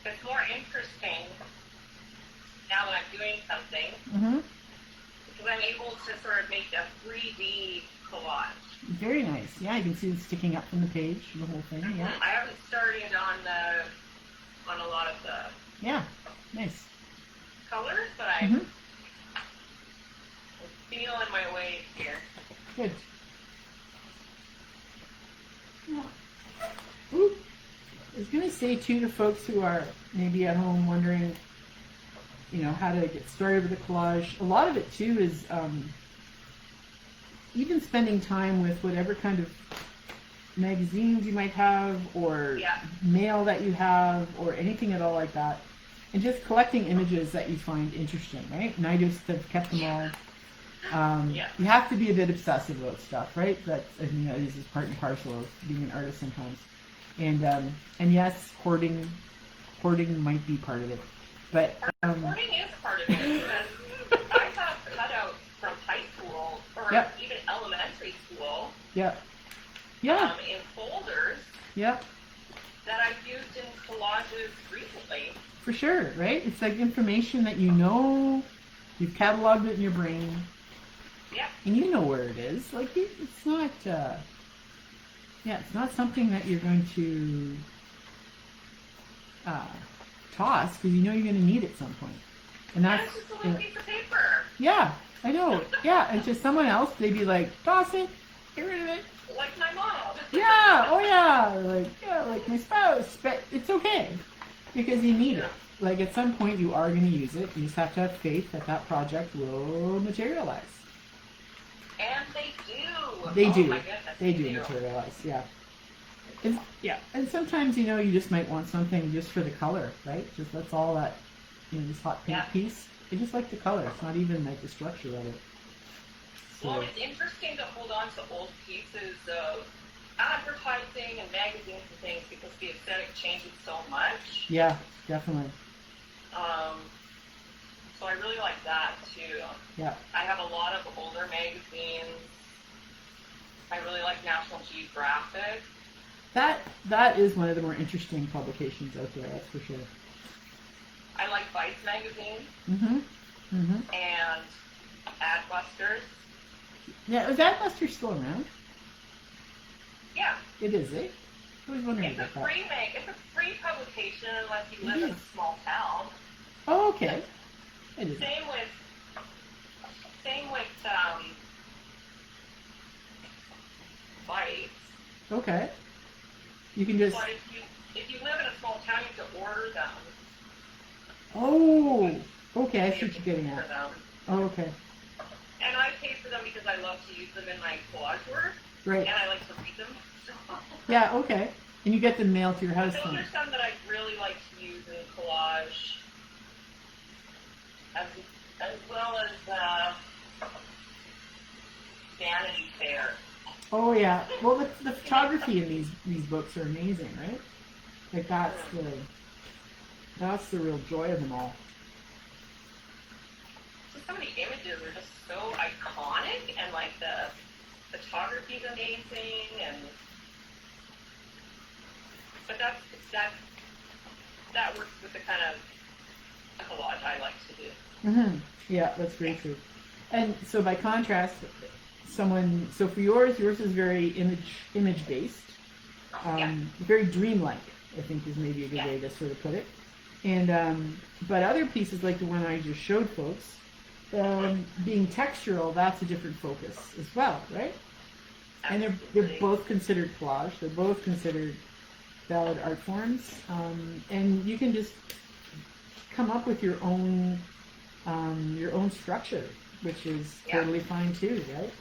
it's more interesting now that I'm doing something, Mm-hmm. because I'm able to sort of make a 3D collage. Very nice. Yeah, you can see it sticking up from the page, the whole thing. Yeah. I haven't started on a lot of the Yeah. Nice. colors, but I'm Mm-hmm. feeling my way here. Good. Yeah. Ooh. I was gonna say too to folks who are maybe at home wondering, how to get started with a collage. A lot of it too is even spending time with whatever kind of magazines you might have, or Yeah. mail that you have, or anything at all like that, and just collecting images that you find interesting, right? And I just have kept them all. Yeah. You have to be a bit obsessive about stuff, right? That's, this is part and parcel of being an artist sometimes. And yes, hoarding might be part of it, but Hoarding is part of it, because I have cutouts from high school, or Yep. even elementary school, yeah, yeah, in folders yeah, that I've used in collages recently. for sure, right? It's like information that you've cataloged it in your brain, Yeah. and you know where it is. Like it's not, it's not something that you're going to toss, because you're going to need it at some point. And And that's it's just a little piece of paper. yeah, I know. Yeah, it's just someone else. They'd be like, toss it, get rid of it. Like my mom. Yeah, oh yeah, like my spouse. But it's okay, because you need it. Like at some point you are going to use it. You just have to have faith that that project will materialize. And they do. They Oh do. my goodness, They do materialize. Yeah. And sometimes you just might want something just for the color, right? Just that's all that this hot pink Yeah. piece. I just like the color. It's not even like the structure of it. So, Well, it's interesting to hold on to old pieces of advertising and magazines and things, because the aesthetic changes so much. yeah, definitely. So I really like that too. Yeah. I have a lot of older magazines. I really like National Geographic. That is one of the more interesting publications out there. That's for sure. I like Vice magazine Mhm. Mhm. and Adbusters. Yeah, is Adbuster still around? Yeah, It is, eh? I was wondering it's a about that. free it's a free publication unless you live in a is. small town. Oh, okay. It is. Same with Vice. Okay. You can just. But if you live in a small town, you have to order them. Oh. Okay, I see You what have you're to getting pay for at. them. Oh, okay. And I pay for them because I love to use them in my collage work, Right. and I like to read them. Yeah. Okay. And you get them mailed to your house Those then. are some that I really like to use in collage, as well as Vanity Fair. Oh yeah. Well, the photography in these books are amazing, right? Like that's the real joy of them all. So some of the images are just so iconic, and like the photography is amazing, but that works with the kind of collage I like to do. Mm-hmm. Yeah, that's very true. And so by contrast, so for yours is very image based, very dreamlike, I think is maybe a good way to sort of put it. And but other pieces like the one I just showed folks, being textural, that's a different focus as well, right? And they're Absolutely. both considered collage. They're both considered valid art forms, and you can just come up with your own structure, which is Yeah. totally fine too, right?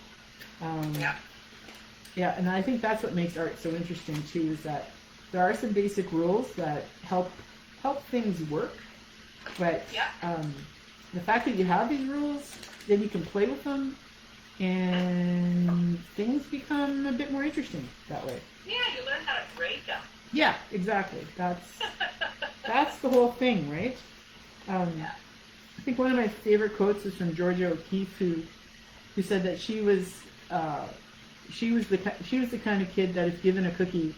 Yeah. Yeah, and I think that's what makes art so interesting too, is that there are some basic rules that help things work, but Yeah. the fact that you have these rules, then you can play with them, and things become a bit more interesting that way. Yeah, you learn how to break them. Yeah, exactly. That's the whole thing, right? Yeah. I think one of my favorite quotes is from Georgia O'Keeffe, who said that she was the kind of kid that if given a cookie,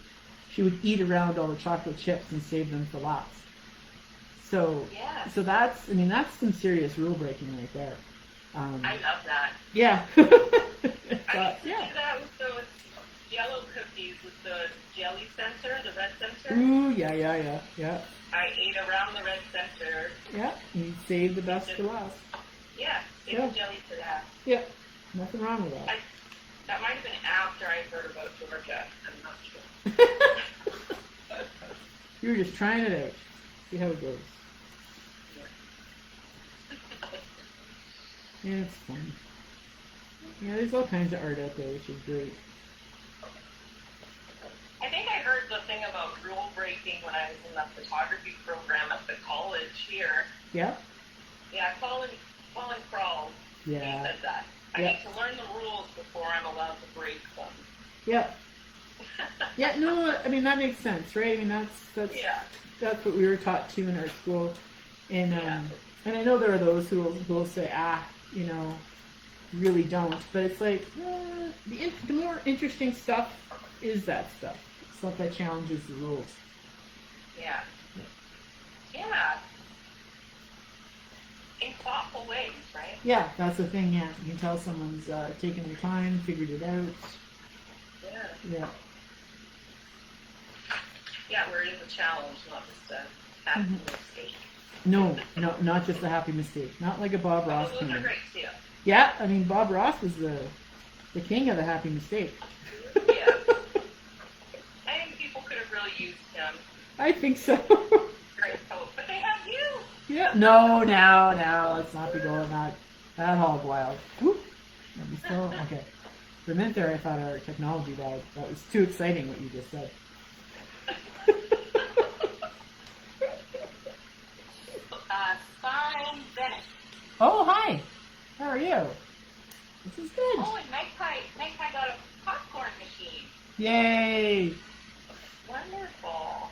she would eat around all the chocolate chips and save them for last. So Yeah. so that's some serious rule breaking right there. I love that. Yeah. I used to do Yeah. that with those yellow cookies with the jelly center, the red center. Ooh, yeah. I ate around the red center. Yeah. You save the best for last. Yeah, save Yeah. the jelly for that. Yeah. Nothing wrong with that. That might have been after I heard about Georgia. I'm not sure. You were just trying it out. See how it goes. Yeah, it's fun. Yeah, there's all kinds of art out there, which is great. I think I heard the thing about rule breaking when I was in the photography program at the college here. Yeah? Yeah, Colin Crawl. He Yeah. said that. I Yeah. need to learn the rules before I'm allowed to break them. Yeah. Yeah, no, I mean, that makes sense, right? I mean, Yeah. that's what we were taught too in our school. And, Yeah. and I know there are those who will say, you know, really don't. But it's like, the more interesting stuff is that stuff that challenges the rules. Yeah. Yeah. In thoughtful ways, right? Yeah, that's the thing, yeah. You can tell someone's taken their time, figured it out. Yeah. Yeah. Yeah, where it is a challenge, not just a happy mistake. No, not just a happy mistake. Not like a Bob Ross Those are painting. great too. Yeah, I mean, Bob Ross was the king of the happy mistake. Yeah. I think people could have really used him. I think so. Great hope. But they have you. Yeah. No, let's not be going that hog wild. Whoop. Let me still, okay. For a minute there, I thought our technology died. That was too exciting what you just said. Simon Bennett. Oh, hi. How are you? This is good. Oh, and Magpie got a popcorn machine. Yay. Wonderful.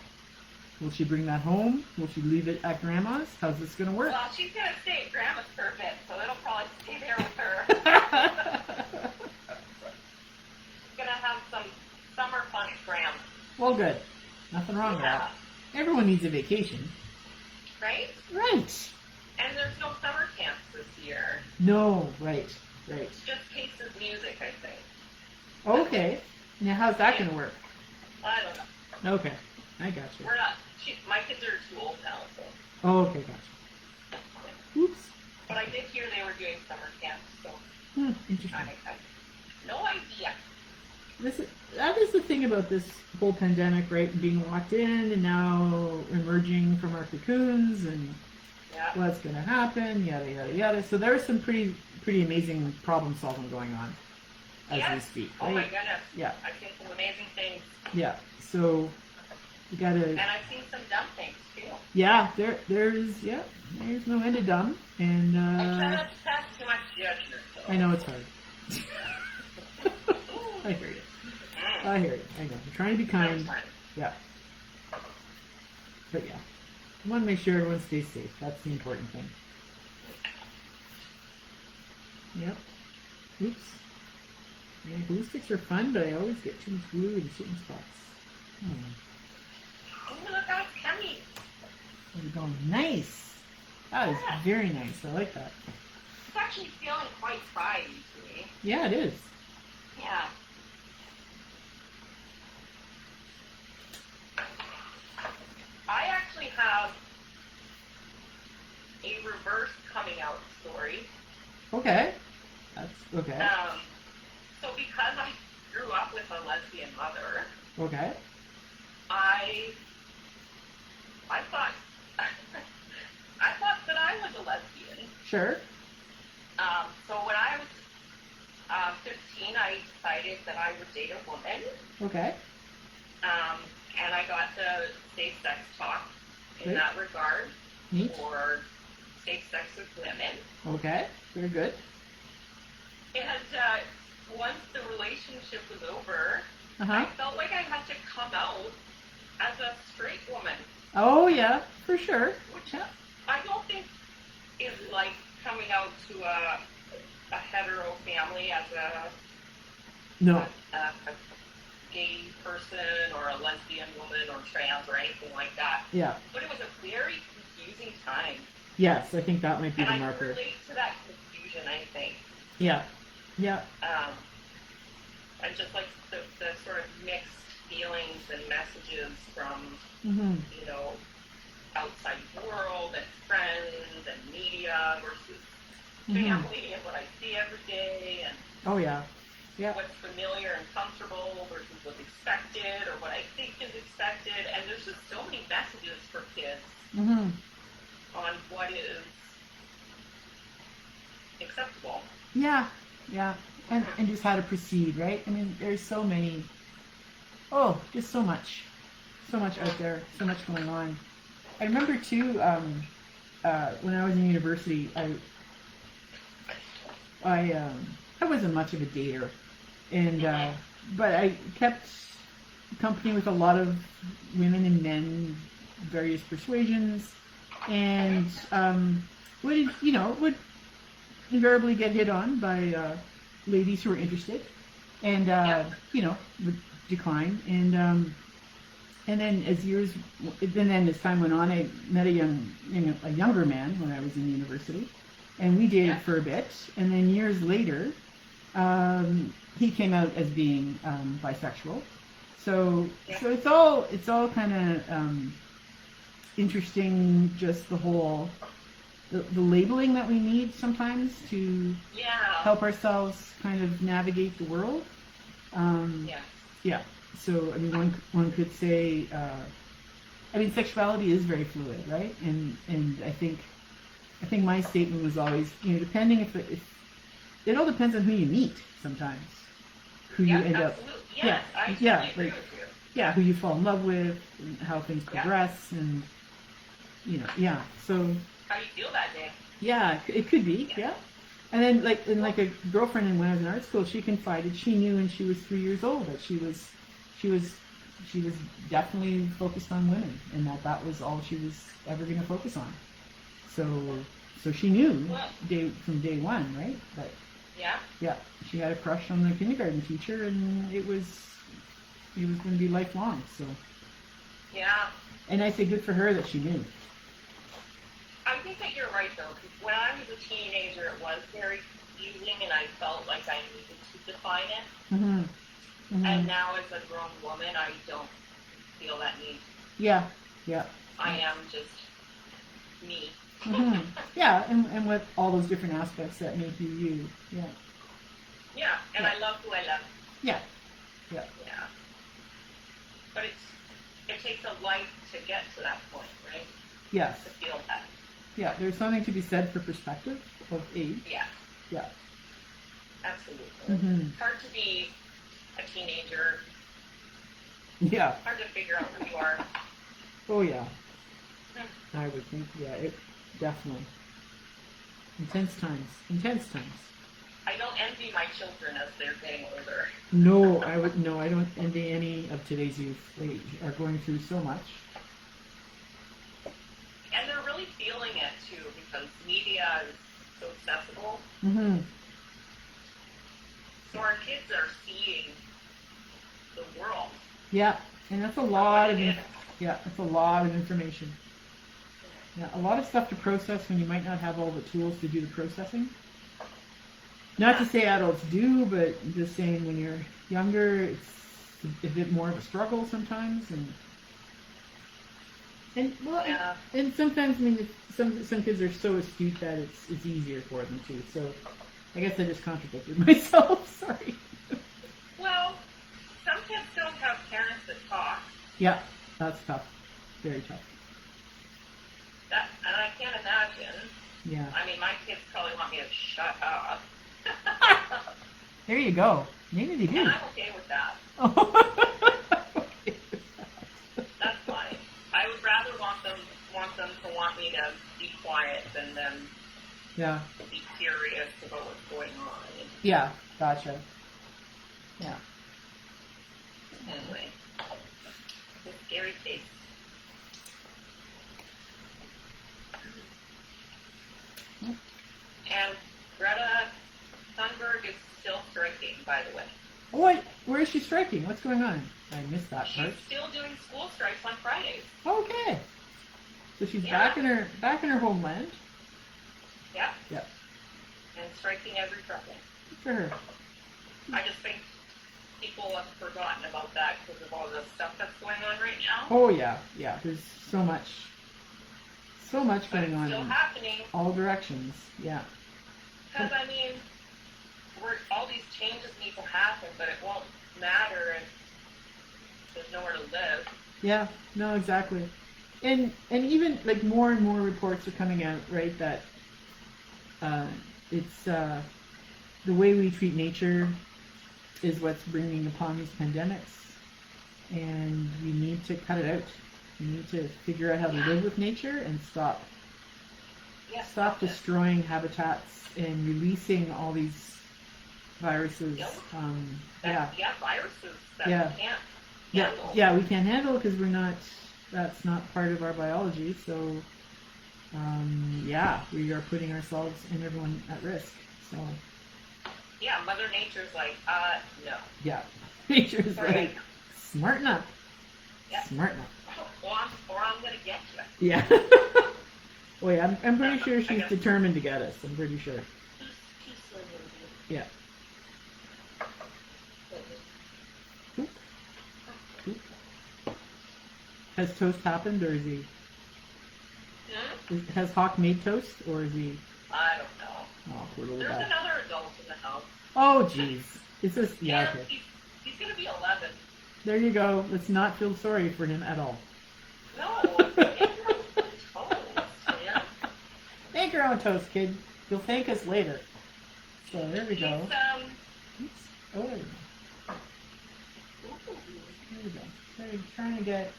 Will she bring that home? Will she leave it at Grandma's? How's this going to work? Well, she's going to stay at Grandma's for a bit, so it'll probably stay there with her. She's going to have some summer fun at Grandma's. Well, good. Nothing wrong with that. Everyone needs a vacation. Right? Right. And there's no summer camps this year. No, right. It's just Case's music, I think. Okay. Now, how's that going to work? I don't know. Okay. I got you. We're not. My kids are too old now, so. Oh, okay, gotcha. Oops. But I did hear they were doing summer camps, so Interesting. I have no idea. That is the thing about this whole pandemic, right? Being locked in and now emerging from our cocoons and Yeah. what's going to happen, yada, yada, yada. So there's some pretty amazing problem solving going on as we speak, right? Oh my goodness. Yeah. I've seen some amazing things. Yeah. So you got to... And I've seen some dumb things, too. Yeah, there's no end to dumb. And I try not to pass too much judgment, though. I know it's hard. I hear you. I hear you. I know. I'm trying to be kind. Yeah. But yeah. I want to make sure everyone stays safe. That's the important thing. Yep. Oops. Yeah, glue sticks are fun, but I always get too much glue in certain spots. Oh, look how it's coming. There we go. Nice. That is very nice. I like that. It's actually feeling quite fried to me. Yeah, it is. Yeah. I actually have a reverse coming out story. Okay. That's okay. So because I grew up with a lesbian mother, Okay. I thought I thought that I was a lesbian. Sure. So when I was 15, I decided that I would date a woman. Okay. And I got to safe sex talk in that regard Neat. for safe sex with women. Okay. Very good. And once the relationship was over, I felt like I had to come out as a straight woman. Oh yeah, for sure. Which I don't think is like coming out to a hetero family as a gay person or a lesbian woman or trans or anything like that. Yeah. But it was a very confusing time. Yes, I think that might be the and marker. I relate to that confusion, I think. Yeah. Yeah. And just like the sort of mixed feelings and messages from, you know, outside world and friends and media versus family and what I see every day and what's familiar and comfortable versus what's expected or what I think is expected. And there's just so many messages for kids on what is acceptable. Yeah, yeah. And just how to proceed, right? I mean, there's so many, just so much out there, so much going on. I remember too, when I was in university, I wasn't much of a dater, and but I kept company with a lot of women and men, various persuasions, and would invariably get hit on by ladies who were interested, and would decline, and then as time went on, I met a younger man when I was in university, and we dated for a bit, and then years later, he came out as being bisexual. So it's all kind of interesting, just the whole the labeling that we need sometimes to help ourselves kind of navigate the world. Yeah. So I mean, one could say, sexuality is very fluid, right? And I think my statement was always, depending if it all depends on who you meet sometimes, who you end up, who you fall in love with, and how things progress, and so. How you feel that day? Yeah, it could be. Yeah. And then like a girlfriend when I was in art school, she confided she knew when she was 3 years old that she was definitely focused on women, and that was all she was ever going to focus on. So she knew from day one, right? But she had a crush on the kindergarten teacher, and it was going to be lifelong. So and I say good for her that she knew. I think that you're right, though, because when I was a teenager, it was very confusing, and I felt like I needed to define it. And now, as a grown woman, I don't feel that need. Yeah. I am just me. Yeah, and with all those different aspects that make you you. Yeah, and I love who I love. Yeah. But it takes a life to get to that point, right? Yes. To feel that. Yeah, there's something to be said for perspective of age. Yeah. Absolutely. It's hard to be a teenager. Yeah. Hard to figure out who you are. Oh yeah. I would think, it definitely. Intense times. I don't envy my children as they're getting older. No, I don't envy any of today's youth. They are going through so much. And they're really feeling it too, because media is so accessible. So our kids are seeing the world. Yeah, and that's a lot of information. Yeah, a lot of stuff to process when you might not have all the tools to do the processing. Not to say adults do, but just saying when you're younger, it's a bit more of a struggle sometimes, and sometimes some kids are so astute that it's easier for them too. So I guess I just contradicted myself. Sorry. Well, some kids don't have parents that talk. Yeah, that's tough. Very tough. And I can't imagine. Yeah. I mean, my kids probably want me to shut up. There you go. Maybe they do. And I'm okay with that. That's fine. I would rather want them to want me to be quiet than them Yeah. be curious about what's going on. Yeah. Gotcha. Yeah. Anyway, it's a scary case. And Greta Thunberg is still striking, by the way. What? Where is she striking? What's going on? I missed that part. She's still doing school strikes on Fridays. Okay. So she's Yeah. back in her homeland. Yeah. Yep. And striking every Friday. Good for her. I just think people have forgotten about that because of all the stuff that's going on right now. Oh yeah, yeah. There's so much But going it's on still in happening. all directions. Yeah. Because, I mean, all these changes need to happen, but it won't matter if there's nowhere to live. Yeah. No, exactly. And even like more and more reports are coming out, right? That it's the way we treat nature is what's bringing upon these pandemics, and we need to cut it out. We need to figure out how to live with nature and stop destroying habitats and releasing all these viruses. Yep. Yeah. Yeah, viruses that Yeah. we can't Yeah, handle. yeah, we can't handle because that's not part of our biology. So, yeah, we are putting ourselves and everyone at risk. So, Yeah, Mother Nature's like, no. yeah, nature's Sorry. like, smarten up. Yeah. Smarten up. Or I'm going to get you. Yeah. Wait, I'm pretty sure I she's guess. determined to get us. I'm pretty sure. She's so nosy. Yeah. Oop. Oop. Has toast happened, or is he? Has Hawk made toast, or is he? I don't know. Oh, poor little There's guy. another adult in the house. Oh, jeez. Is this? Yeah. And Okay. he's going to be 11. There you go. Let's not feel sorry for him at all. No, it's toast, man. Make your own toast, kid. You'll thank us later. So there we go. He's, Oops. Oh, there we go. There we go. Trying to get.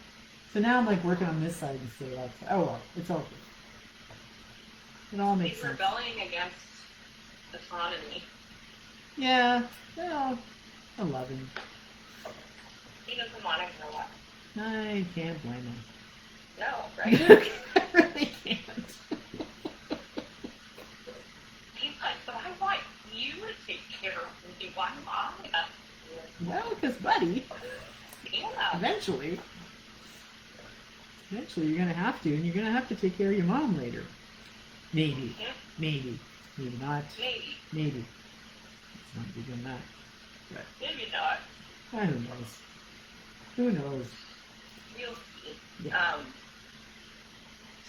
So now I'm like working on this side instead of that side. Oh well, it's all good. It all makes he's sense. rebelling against autonomy. Yeah. Well, 11. He doesn't want to grow up. I can't blame him. No, right? I really can't. He's like, but I want you to take care of me. Why am I? Well, because buddy, Yeah. eventually you're gonna have to, and you're gonna have to take care of your mom later. Maybe, Yeah. maybe not. Maybe. Let's not be doing that. But Maybe not. who knows? Who knows? We'll see. Yeah.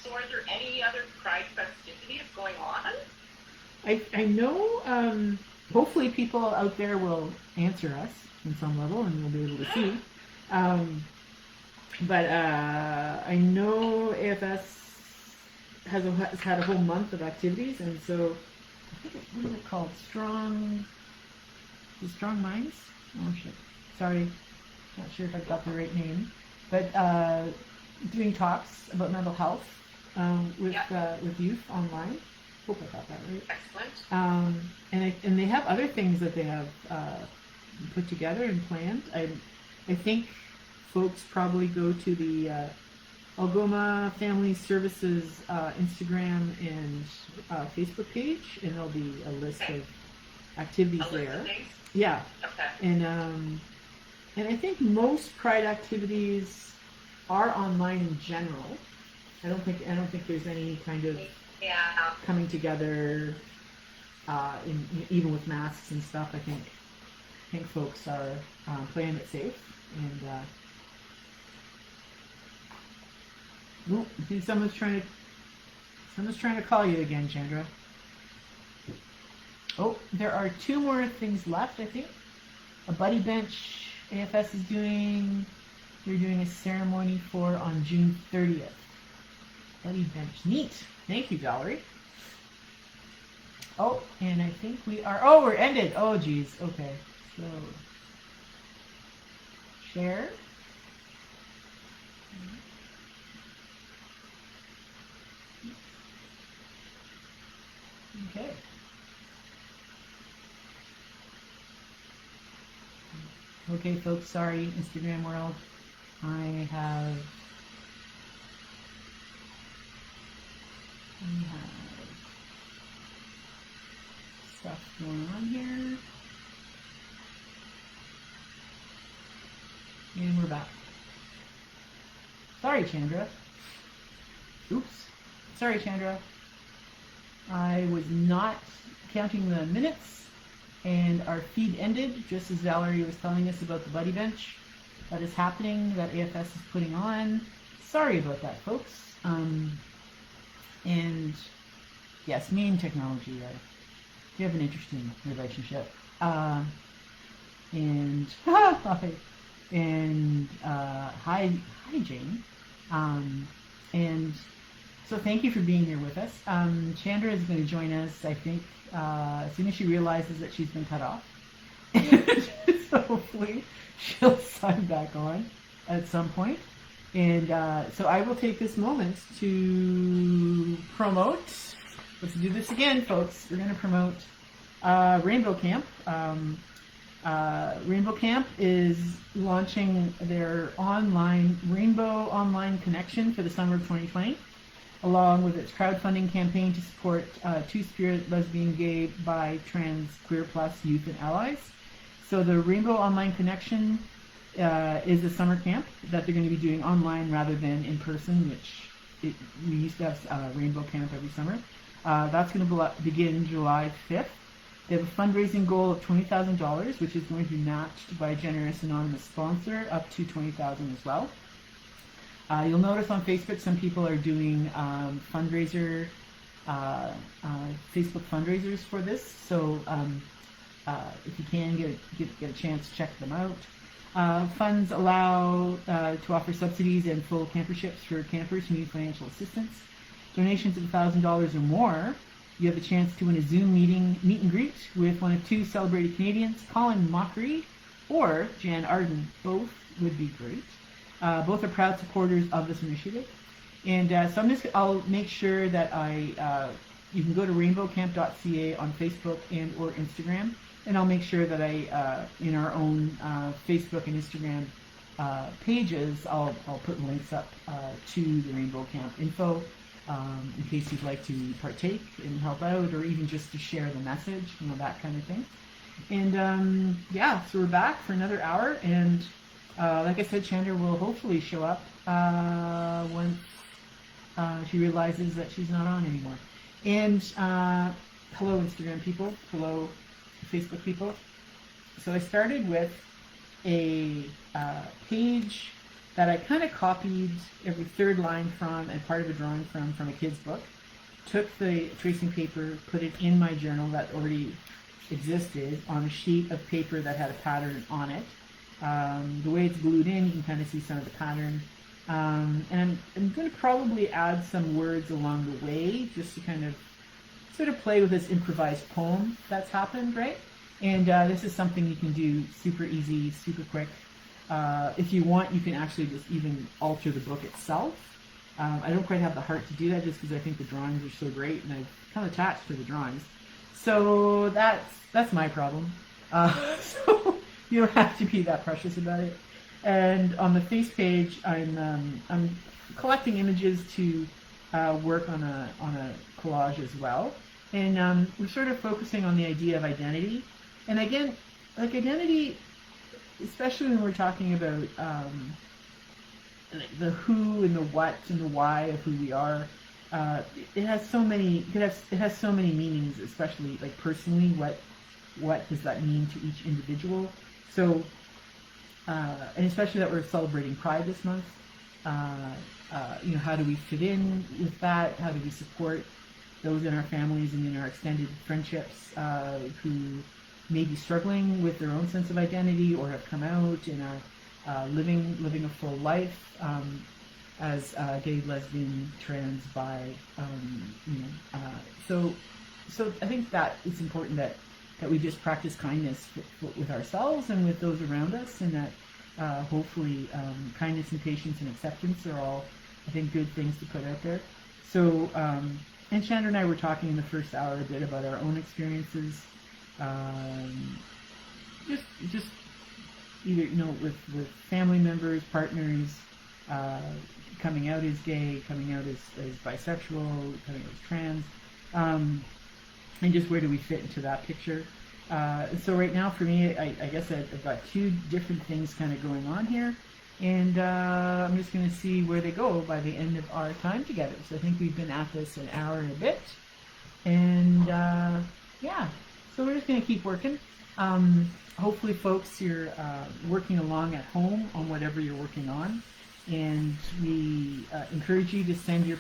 So are there any other Pride festivities going on? I know. Hopefully, people out there will answer us in some level, and we'll be able to see. But I know AFS has had a whole month of activities, and so I think what is it called? Strong Minds? Oh shit! Sorry, not sure if I got the right name. But doing talks about mental health with youth online. Hope I got that right. Excellent. And they have other things that they have put together and planned. I think folks probably go to the Algoma Family Services Instagram and Facebook page, and there'll be a list of activities A list there. of things? Yeah, Okay. and I think most Pride activities are online in general. I don't think there's any kind of Yeah. coming together, even with masks and stuff. I think folks are playing it safe, and oh, I think someone's trying to call you again, Chandra. Oh, there are 2 more things left, I think. A buddy bench AFS is doing. They're doing a ceremony for on June 30th. Buddy bench. Neat. Thank you, Valerie. Oh, and I think we are... Oh, we're ended. Oh, geez. Okay. So, share. Okay. Okay, folks, sorry, Instagram world. I have stuff going on here. And we're back. Sorry, Chandra. Oops. Sorry, Chandra. I was not counting the minutes, and our feed ended just as Valerie was telling us about the buddy bench that is happening, that AFS is putting on. Sorry about that, folks. And yes, me and technology, we have an interesting relationship. Hi, Jane. And so thank you for being here with us. Chandra is going to join us, I think, as soon as she realizes that she's been cut off. So hopefully she'll sign back on at some point. And so I will take this moment to promote. Let's do this again, folks. We're going to promote Rainbow Camp. Rainbow Camp is launching their Rainbow Online Connection for the summer of 2020, along with its crowdfunding campaign to support Two-Spirit, lesbian, gay, bi, trans, queer plus youth and allies. So the Rainbow Online Connection is a summer camp that they're going to be doing online rather than in person, which we used to have Rainbow Camp every summer. That's going to begin July 5th. They have a fundraising goal of $20,000, which is going to be matched by a generous anonymous sponsor up to $20,000 as well. You'll notice on Facebook some people are doing Facebook fundraisers for this. So if you can get a chance, check them out. Funds allow to offer subsidies and full camperships for campers who need financial assistance. Donations of $1,000 or more, you have a chance to win a Zoom meet and greet with one of 2 celebrated Canadians, Colin Mockery or Jan Arden. Both would be great. Both are proud supporters of this initiative. And so I'll make sure that you can go to rainbowcamp.ca on Facebook and or Instagram, and I'll make sure that in our own Facebook and Instagram pages, I'll put links up to the Rainbow Camp info in case you'd like to partake and help out, or even just to share the message, that kind of thing. And yeah, so we're back for another hour, and like I said, Chandra will hopefully show up once she realizes that she's not on anymore. And hello, Instagram people. Hello, Facebook people. So I started with a page that I kind of copied every 3rd line from and part of a drawing from a kid's book. Took the tracing paper, put it in my journal that already existed on a sheet of paper that had a pattern on it. The way it's glued in, you can kind of see some of the pattern. And I'm going to probably add some words along the way just to kind of sort of play with this improvised poem that's happened, right? And this is something you can do super easy, super quick. If you want, you can actually just even alter the book itself. I don't quite have the heart to do that just because I think the drawings are so great and I've kind of attached to the drawings. So that's my problem. So you don't have to be that precious about it. And on the face page, I'm collecting images to work on a collage as well. And we're sort of focusing on the idea of identity. And again, like identity, especially when we're talking about the who and the what and the why of who we are, it has so many meanings, especially like personally, what does that mean to each individual? So, and especially that we're celebrating Pride this month, how do we fit in with that? How do we support those in our families and in our extended friendships who may be struggling with their own sense of identity or have come out and are living a full life as gay, lesbian, trans, bi. So I think that it's important that we just practice kindness with ourselves and with those around us, and that hopefully kindness and patience and acceptance are all, I think, good things to put out there. So, and Chandra and I were talking in the first hour a bit about our own experiences, just either, with family members, partners, coming out as gay, coming out as bisexual, coming out as trans, and just where do we fit into that picture. So right now for me, I guess I've got two different things kind of going on here, and I'm just going to see where they go by the end of our time together. So I think we've been at this an hour and a bit, and yeah, so we're just going to keep working. Hopefully folks, you're working along at home on whatever you're working on, and we encourage you to send your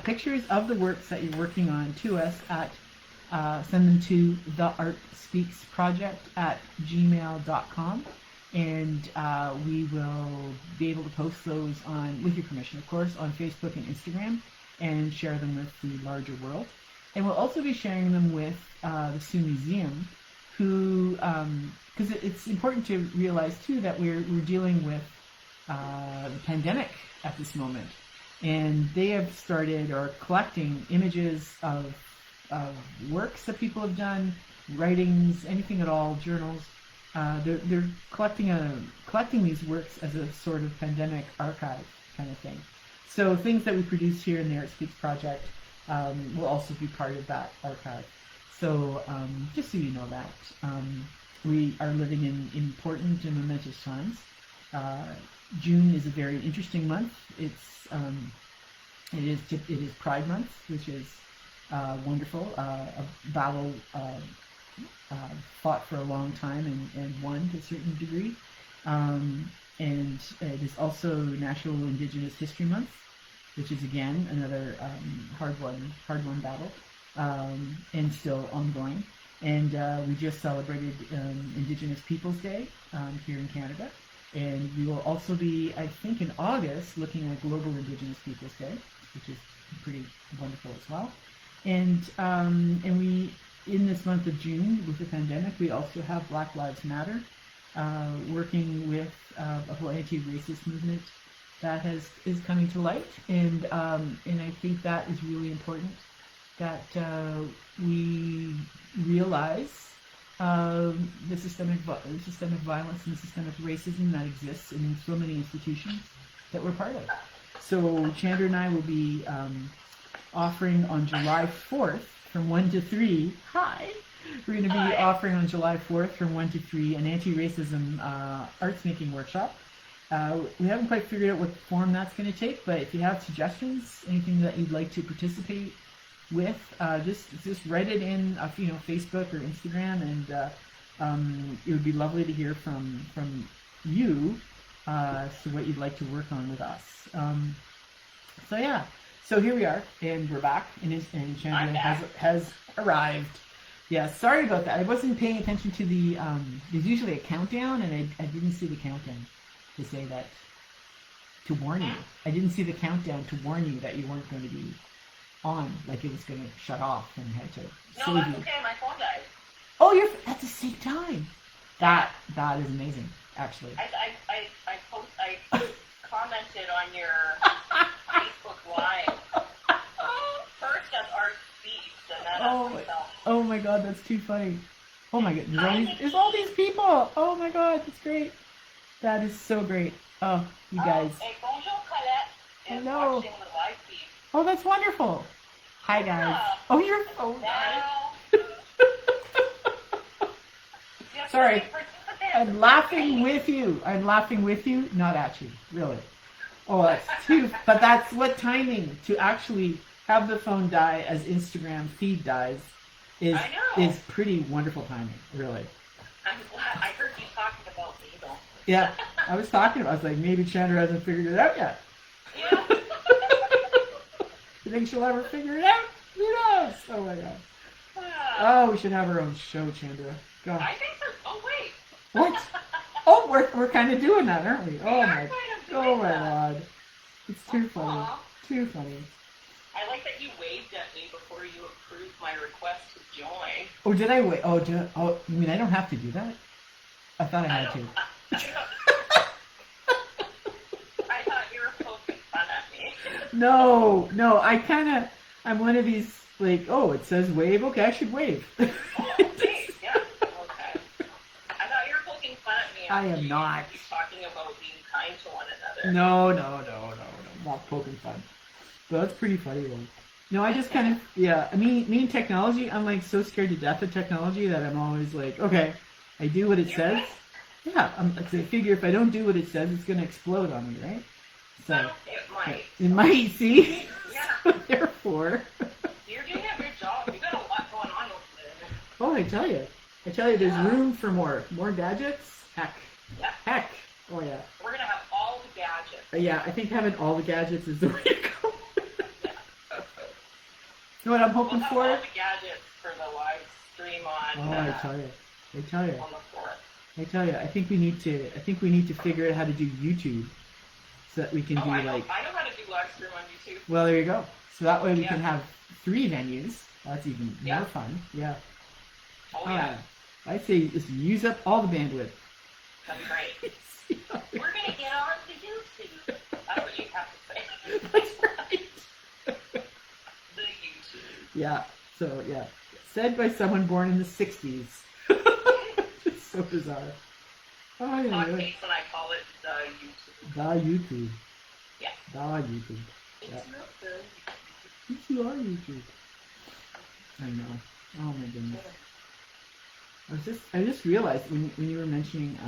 pictures of the works that you're working on to us at send them to theartspeaksproject@gmail.com, and we will be able to post those on, with your permission of course, on Facebook and Instagram, and share them with the larger world. And we'll also be sharing them with the Sioux Museum, who, because it's important to realize too that we're dealing with the pandemic at this moment, and they have started or collecting images of works that people have done, writings, anything at all, journals. They're collecting these works as a sort of pandemic archive kind of thing. So things that we produce here in the Art Speaks Project will also be part of that archive. So just so you know that, we are living in important and momentous times. June is a very interesting month. It is Pride Month, which is wonderful. A battle fought for a long time and won to a certain degree. And it is also National Indigenous History Month, which is again another hard-won battle, and still ongoing. And we just celebrated Indigenous Peoples Day here in Canada. And we will also be, I think, in August, looking at Global Indigenous Peoples Day, which is pretty wonderful as well. And we, in this month of June, with the pandemic, we also have Black Lives Matter, working with a whole anti-racist movement that is coming to light. And I think that is really important, that we realize the systemic violence and the systemic racism that exists in so many institutions that we're part of. So Chandra and I will be offering on July 4th from 1 to 3. Hi! We're going to be offering on July 4th from 1 to 3 an anti-racism arts making workshop. We haven't quite figured out what form that's going to take, but if you have suggestions, anything that you'd like to participate with, just write it in, Facebook or Instagram, and it would be lovely to hear from you as to what you'd like to work on with us. So yeah, so here we are, and we're back, and Chandra has arrived. Yeah, sorry about that. I wasn't paying attention to the. There's usually a countdown, and I didn't see the countdown to say that, to warn you. I didn't see the countdown to warn you that you weren't going to be on, like it was going to shut off and had to save you. No, that's okay. My phone died. Oh, you're at the same time. That is amazing, actually. I commented on your Facebook Live first as Art Speaks, and then myself. Oh my God, that's too funny. Oh my God, there's all these people. Oh my God, that's great. That is so great. Oh, you guys. Hey, bonjour, Colette is watching the live feed. Oh, that's wonderful. Hi, guys. Oh, you're so nice. Sorry. I'm laughing with you. I'm laughing with you, not at you. Really. Oh, that's too... But that's what timing, to actually have the phone die as Instagram feed dies is pretty wonderful timing, really. I'm glad. I heard you talking about me, though. Yeah, I was like, maybe Chandra hasn't figured it out yet. Yeah. You think she'll ever figure it out? Who knows? Oh my god. Oh, we should have our own show, Chandra. God. I think so. Oh, wait. What? Oh, we're kind of doing that, aren't we? Oh are my. kind of Oh doing my that. god. It's too funny. Aw. Too funny. I like that you waved at me before you approved my request to join. Oh, did I wait? Oh, oh, you mean I don't have to do that? I thought I had to. I thought you were poking fun at me. No, I'm one of these, like, oh, it says wave, okay, I should wave. Oh, okay, yeah, okay. I thought you were poking fun at me. I am not. You talking about being kind to one another. No, not poking fun. But that's pretty funny, though. No, I just kind of, yeah, me and technology, I'm, like, so scared to death of technology that I'm always like, okay, I do what it says. Yeah, I figure if I don't do what it says, it's going to explode on me, right? So, it might. It might, see? Yeah. So, therefore. You're doing a good job. You got a lot going on over there. Oh, I tell you, there's room for more gadgets. Heck. Yeah. Heck. Oh yeah. We're gonna have all the gadgets. Yeah, I think having all the gadgets is the way to go. You know what I'm hoping We'll have for? all the gadgets for the live stream on. Oh, I tell you. On the 4th. I think we need to figure out how to do YouTube, so that we can do I know like. how to do live stream on YouTube. Well, there you go. So that way we can have 3 venues. That's even more fun. Yeah. Oh yeah. I say just use up all the bandwidth. That's right. We're gonna get on to YouTube. That's what you have to say. That's right. The YouTube. Yeah. So yeah, said by someone born in the '60s. It's so bizarre. Oh yeah. Hot takes, and I call it the YouTube. The YouTube. Yeah. The YouTube. It's Yeah. not the It's your YouTube. I know. Oh my goodness. I just realized when you were mentioning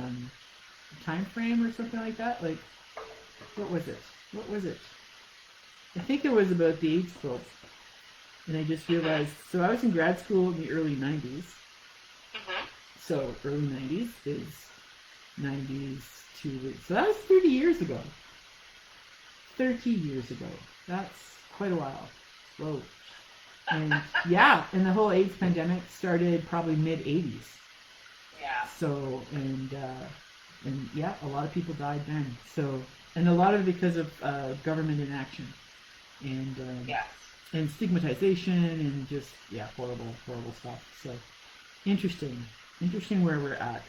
time frame or something like that, like what was it? I think it was about the AIDS quilt. And I just realized, so I was in grad school in the early 90s. Mm-hmm. So early 90s is 90s to, so that was 30 years ago. 30 years ago. That's quite a while. Whoa. And yeah, and the whole AIDS pandemic started probably mid-80s. Yeah. So, and yeah, a lot of people died then. So, and a lot of it because of government inaction. And Yes. and stigmatization and just, yeah, horrible stuff. So, interesting where we're at.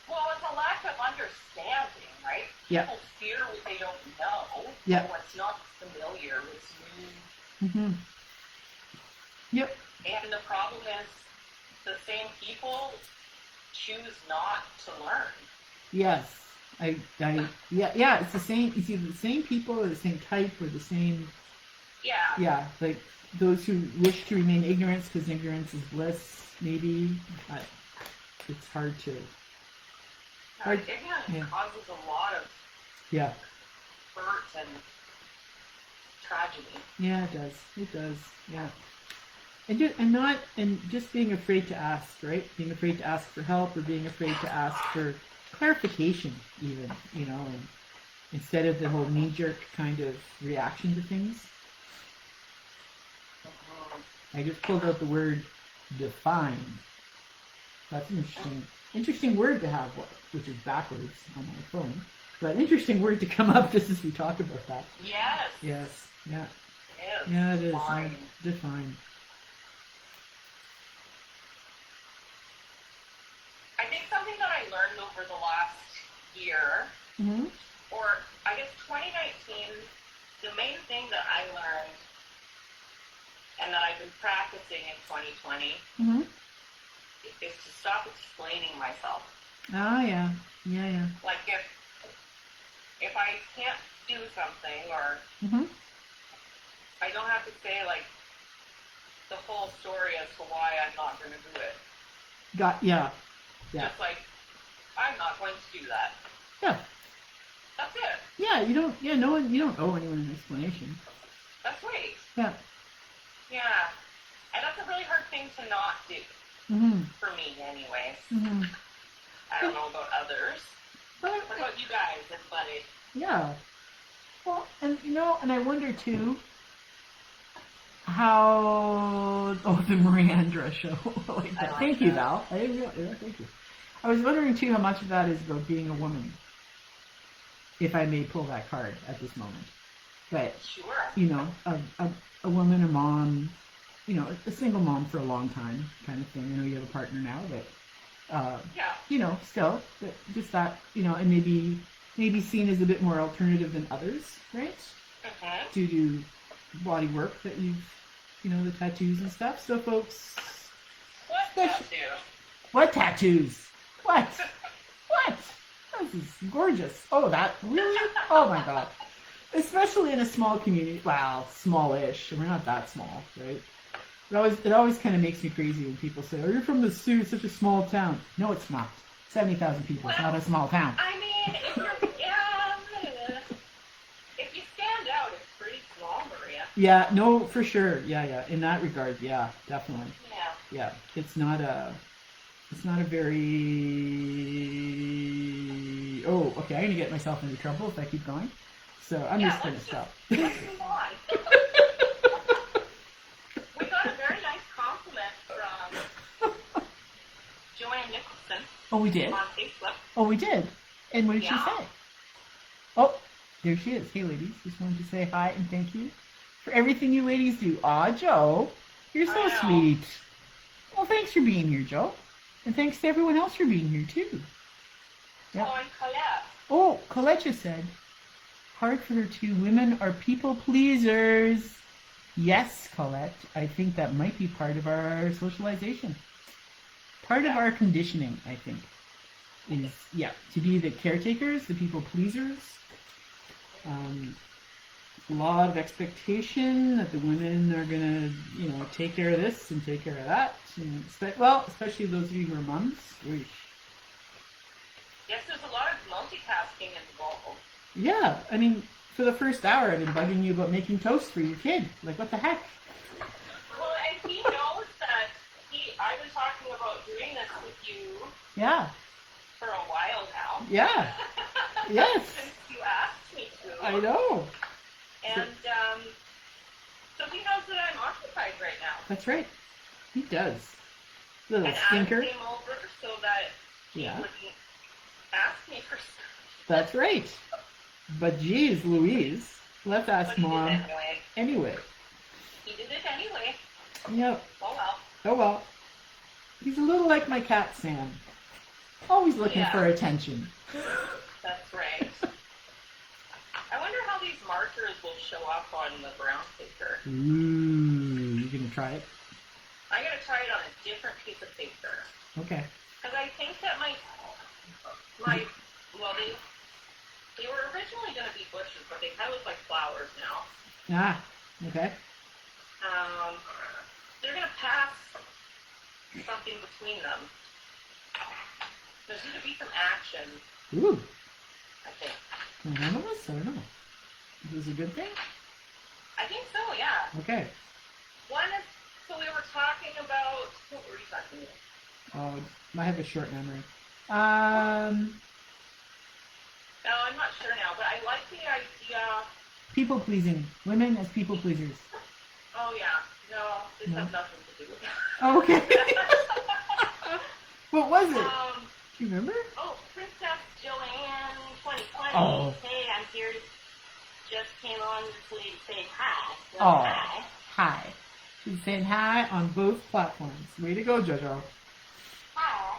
Well, it's a lack of understanding, right? Yeah. People fear what they don't know. Yeah. What's not familiar, what's new. Mm-hmm. Yep. And the problem is the same people choose not to learn. Yes. Yeah, it's the same, it's either the same people or the same type or the same, Yeah. like those who wish to remain ignorant because ignorance is bliss, maybe. It's hard to. Ignorance causes a lot of Yeah. hurt and tragedy. Yeah, it does. Yeah. And just being afraid to ask, right? Being afraid to ask for help or being afraid to ask for clarification, even, and instead of the whole knee-jerk kind of reaction to things. I just pulled out the word define. That's an interesting word to have, which is backwards on my phone. But interesting word to come up just as we talk about that. Yes. Yes. Yeah. Yes. Yeah, it is. Define. Define. I think something that I learned over the last year, Mm-hmm. or I guess 2019, the main thing that I learned and that I've been practicing in 2020 Mm-hmm. is to stop explaining myself. Oh, yeah. Yeah. Like if I can't do something, or Mm-hmm. I don't have to say like the whole story as to why I'm not going to do it. Yeah. Just like, I'm not going to do that. Yeah. That's it. Yeah, you don't owe anyone an explanation. That's right. Yeah. Yeah. And that's a really hard thing to not do. Mm-hmm. For me, anyways. Mm-hmm. I don't know about others. What about you guys, everybody? Yeah. Well, and I wonder too, how, oh, the Miranda show. I like that. like Thank you, that. Val. I didn't realize, yeah, thank you. I was wondering too how much of that is about being a woman, if I may pull that card at this moment. But, Sure. you know, a woman, a mom, you know, a single mom for a long time kind of thing. I know you have a partner now, but, Yeah. you know, still, but just that, you know, and maybe seen as a bit more alternative than others, right? Mm-hmm. Due to body work that you've, you know, the tattoos and stuff. So, folks, What tattoo? what tattoos? What? What? This is gorgeous. Oh, that really? Oh my god. Especially in a small community. Well, smallish. We're not that small, right? It always kind of makes me crazy when people say, "Oh, you're from the Sioux, such a small town." No, it's not. 70,000 people. It's not a small town. I mean, if you stand out, it's pretty small, Maria. Yeah, no, for sure. Yeah. In that regard, yeah, definitely. Yeah. Yeah, it's not a very. Oh, okay. I'm gonna get myself into trouble if I keep going. So I'm just gonna stop. Let's move on. We got a very nice compliment from Joanne Nicholson Oh, we did. on Facebook. Oh, we did. And what did she Yeah. say? Oh, there she is. Hey, ladies. Just wanted to say hi and thank you for everything you ladies do. Aw, Joe, you're so I know. sweet. Well, thanks for being here, Joe. And thanks to everyone else for being here, too. Yeah. Oh, and Colette. Oh, Colette just said, hard for her too. Women are people pleasers. Yes, Colette. I think that might be part of our socialization. Part of our conditioning, I think, is, yeah, to be the caretakers, the people pleasers. A lot of expectation that the women are going to, you know, take care of this and take care of that. And especially those of you who are moms. Oosh. Yes, there's a lot of multitasking involved. Yeah, I mean, for the first hour, I've been bugging you about making toast for your kid. Like, what the heck? Well, and he knows that I've been talking about doing this with you Yeah, for a while now. yeah, yes. Since you asked me to. I know. And so he knows that I'm occupied right now. That's right. He does. Little And Adam stinker. came over so that he Yeah. wouldn't ask me for stuff. That's right. But geez, Louise, let's ask But he did Mom it anyway. anyway. He did it anyway. Yep. Oh well. Oh well. He's a little like my cat Sam. Always looking Yeah. for attention. That's right. I wonder how these markers will show up on the brown paper. Ooh, you gonna try it? I'm gonna try it on a different piece of paper. Okay. Because I think that well, they were originally going to be bushes, but they kind of look like flowers now. Ah, okay. They're going to pass something between them. There's going to be some action, Ooh. I think. None of us? I don't know. Is this a good thing? I think so, yeah. Okay. One is, so we were talking about, what were you talking about? Oh, I have a short memory. No, I'm not sure now, but I like the idea. People pleasing. Women as people pleasers. Oh, yeah. No, this No. has nothing to do with that. Oh, okay. What was it? Do you remember? Oh, Princess Joanne 2020. Oh. Hey, I'm here. Just came on to say hi. So Oh. hi. Hi. She's saying hi on both platforms. Way to go, JoJo. Hi.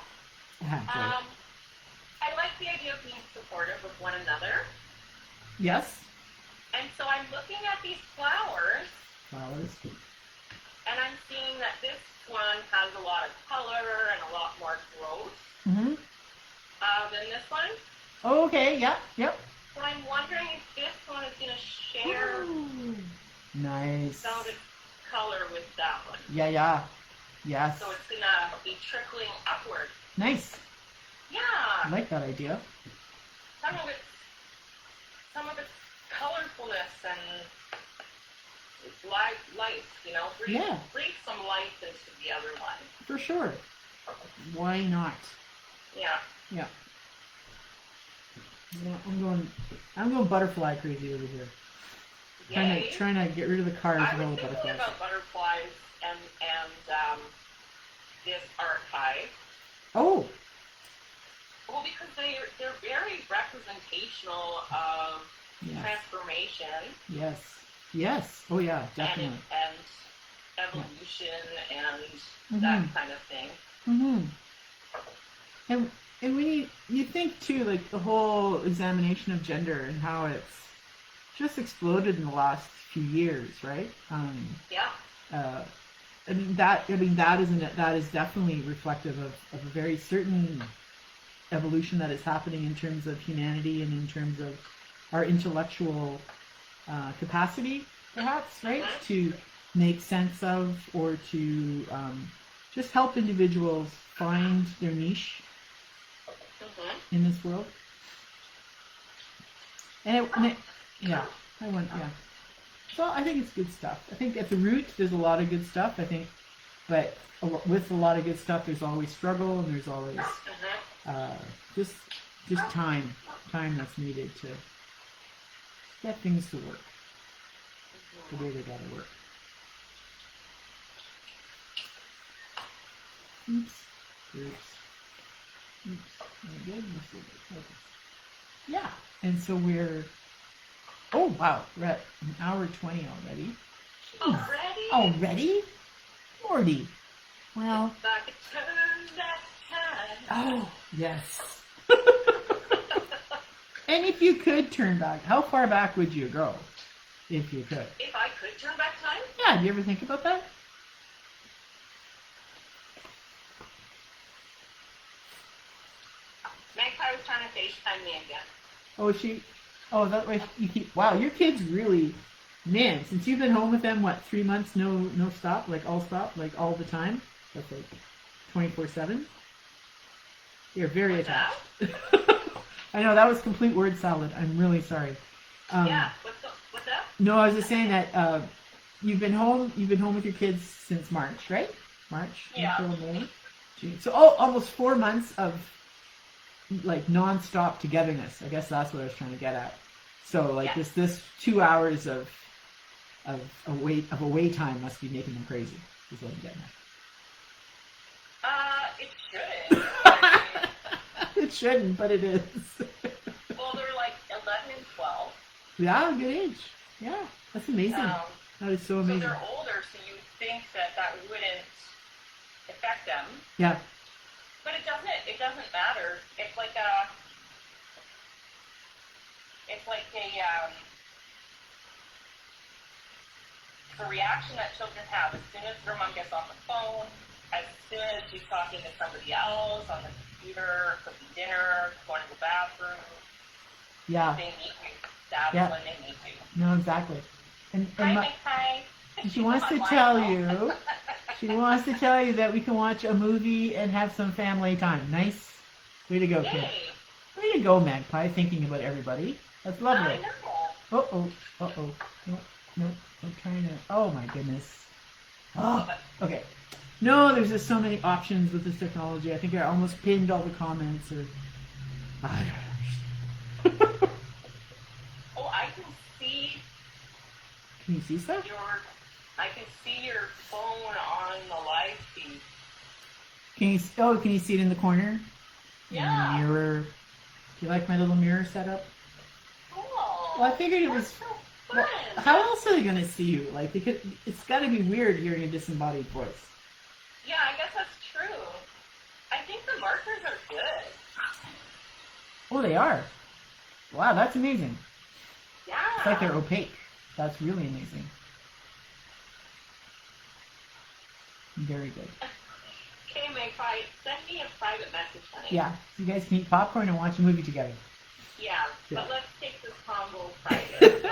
Hi, I like the idea of being supportive of one another. yes. And so I'm looking at these flowers, Flowers. and I'm seeing that this one has a lot of color and a lot more growth Mm-hmm. than this one. Oh, okay. Yep. Yep. So I'm wondering if this one is going to share Ooh. Nice. some of its color with that one. Yeah. Yes. So it's going to be trickling upward. Nice. I Yeah. like that idea. Some of its colorfulness and its life, you know, breathe some life into the other one. For sure. Why not? Yeah. Yeah. Yeah, I'm going butterfly crazy over here. Yay. Trying to get rid of the cars I with all was the thinking butterflies. about butterflies and this archive. Oh, Well, because they're very representational of yes. transformation. Yes. Yes. Oh yeah, definitely. And evolution and that kind of thing. Mm-hmm. And when you think too, like the whole examination of gender and how it's just exploded in the last few years, right? Yeah. That is definitely reflective of a very certain evolution that is happening in terms of humanity and in terms of our intellectual capacity, perhaps, right? To make sense of or to just help individuals find their niche in this world. Yeah. So I think it's good stuff. I think at the root there's a lot of good stuff. I think, but with a lot of good stuff, there's always struggle and there's always just time that's needed to get things to work the way they gotta work. Oops. Yeah, and so oh wow, we're at an hour 20 already. Already? Morty. Well. If I could turn back time. Oh, yes. And if you could turn back, how far back would you go? If you could. If I could turn back time? Yeah, do you ever think about that? Magpie was trying to FaceTime me again. Oh, that way you keep, wow, your kids really, man, since you've been home with them, what, 3 months, no stop, like all the time? That's like 24/7? You're very attached. I know, that was complete word salad. I'm really sorry. Yeah, what's that? No, I was just saying that you've been home with your kids since March, right? March, April, May, June. So almost 4 months of like non-stop togetherness. I guess that's what I was trying to get at. So like this 2 hours of away time must be making them crazy. Is what I'm getting at. It shouldn't. It shouldn't, but it is. Well, they're like 11 and 12. Yeah, good age. Yeah, that's amazing. That is so amazing. So they're older, so you think that wouldn't affect them. Yeah. But it doesn't matter. It's like a reaction that children have as soon as their mom gets on the phone, as soon as she's talking to somebody else on the computer, cooking dinner, going to the bathroom. Yeah. They need you. That's when they need you. No, exactly. And hi. She wants to tell you. She wants to tell you that we can watch a movie and have some family time. Nice. Way to go, kid. Way to go, Magpie, thinking about everybody. That's lovely. I know. Uh-oh. No, I'm trying to... Oh, my goodness. Oh, okay. No, there's just so many options with this technology. I think I almost pinned all the comments, or... I don't know. Oh, I can see... Can you see stuff? I can see your phone on the live feed. Can you see it in the corner? Yeah. In the mirror. Do you like my little mirror setup? Cool. Well, I figured it was... So fun. Well, how else are they going to see you? Like, it's got to be weird hearing a disembodied voice. Yeah, I guess that's true. I think the markers are good. Oh, they are. Wow, that's amazing. Yeah. It's like they're opaque. That's really amazing. Very good. Okay, Magpie, send me a private message, honey. Yeah, so you guys can eat popcorn and watch a movie together. Yeah, but let's take this combo private.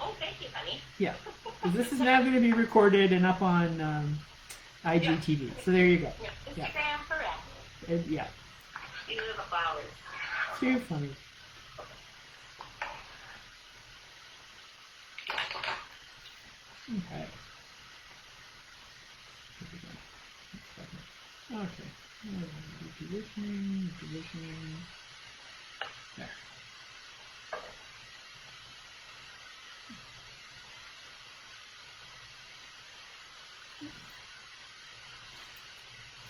Oh, thank you, honey. Yeah, because this is now going to be recorded and up on IGTV. So there you go. Yeah. Instagram forever. Yeah. These are the flowers. Too funny. Okay. Okay. Repositioning. There.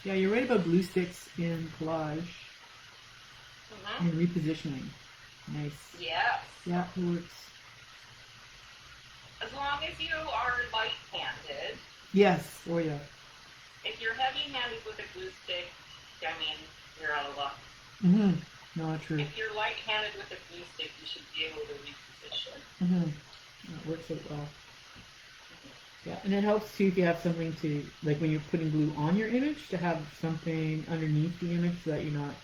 Yeah, you're right about glue sticks in collage Mm-hmm. and repositioning. Nice. Yes. Yeah, it works. As long as you are light-handed. Yes. Oh yeah. If you're heavy-handed with a glue stick, I mean, you're out of luck. Mhm. No, true. If you're light-handed with a glue stick, you should be able to reposition. Mhm. It works out well. Yeah, and it helps too if you have something to, like when you're putting glue on your image, to have something underneath the image so that you're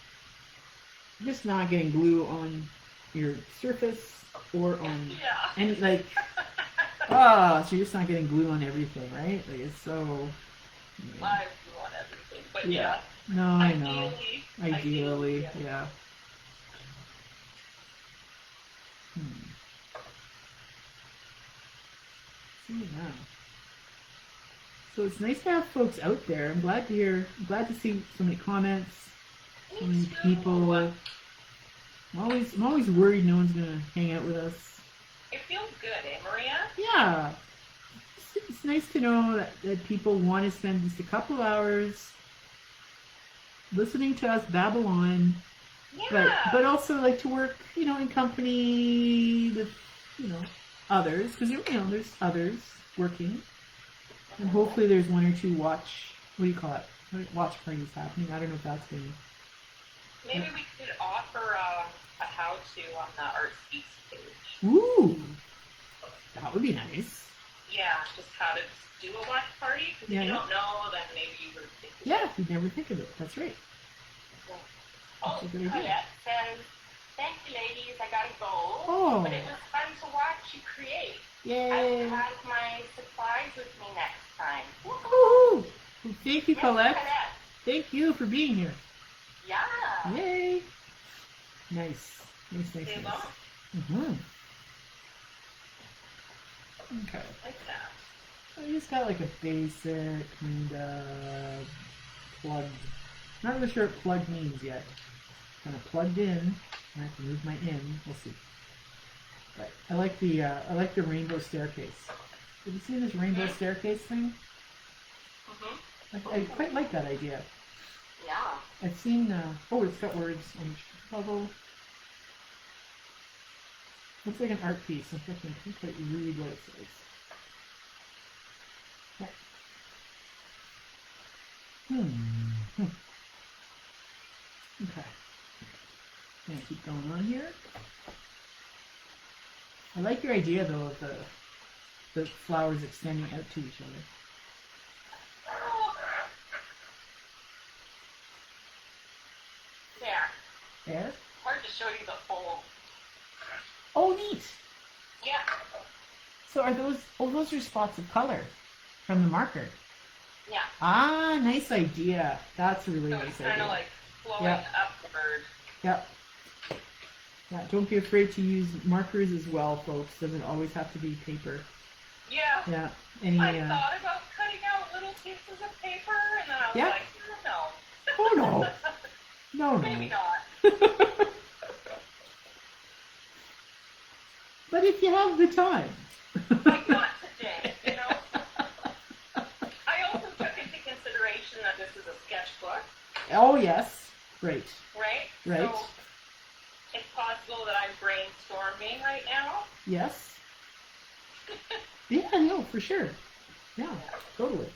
just not getting glue on your surface or on any, like, so you're just not getting glue on everything, right? Like, it's so... Yeah. I glue on everything, but Yeah. No, I know. Ideally, yeah. See now. So it's nice to have folks out there. I'm glad to see so many comments, so many people. I'm always worried no one's gonna hang out with us. It feels good, eh, Maria? Yeah. It's nice to know that people want to spend just a couple of hours listening to us babble on. Yeah. But also like to work, in company with, others, because there's others working, and hopefully there's one or two watch parties happening. I don't know if that's been. Maybe we could offer a how-to on the Art Speaks page. Ooh, that would be nice. Yeah, just how to do a watch party. Because if you don't know, then maybe you would think. Yeah, you'd never think of it. That's right. Oh, Colette says, "Thank you, ladies. I gotta go. Oh. But it was fun to watch you create. Yay! I will have my supplies with me next time." Woohoo! Thank you, Colette. Colette. Thank you for being here. Yeah. Yay! Nice. Mm-hmm. Okay. Like that. So you just got like a basic kind of plug. Not really sure what plug means yet. Kind of plugged in. I have to move my in. We'll see. But I like the rainbow staircase. Have you seen this rainbow staircase thing? Mm-hmm. I quite like that idea. Yeah. I've seen. It's got words on each level. Looks like an art piece. In fact, I can't quite read what it says. Okay. Gonna keep going on here. I like your idea though of the flowers extending out to each other. There? Hard to show you the full. Oh, neat. Yeah. So are those? Oh, those are spots of color from the marker. Yeah. Ah, nice idea. That's a really nice idea. So it's kind of like flowing upward. Yep. Yeah, don't be afraid to use markers as well, folks. Doesn't always have to be paper. Yeah. Yeah. I thought about cutting out little pieces of paper, and then I was like, no. Oh, no. No. Maybe not. But if you have the time. Like not today, I also took into consideration that this is a sketchbook. Oh, yes. Right. Right? Right. So it's possible that I'm brainstorming right now. Yes. Yeah, no, for sure. Yeah, totally.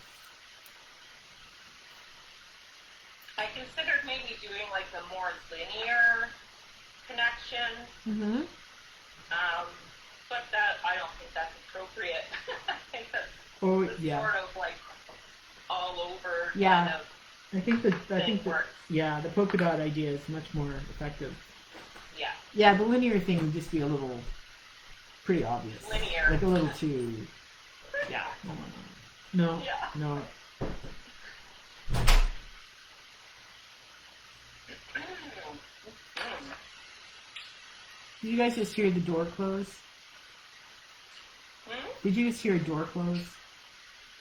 I considered maybe doing like a more linear connection. Mm-hmm. But that, I don't think that's appropriate. I think that's sort of like all over kind of I think the polka dot idea is much more effective. Yeah. Yeah, the linear thing would just be a little pretty obvious. Linear. Like a little too. Yeah. No. Yeah. No. Did you guys just hear the door close? Did you just hear a door close?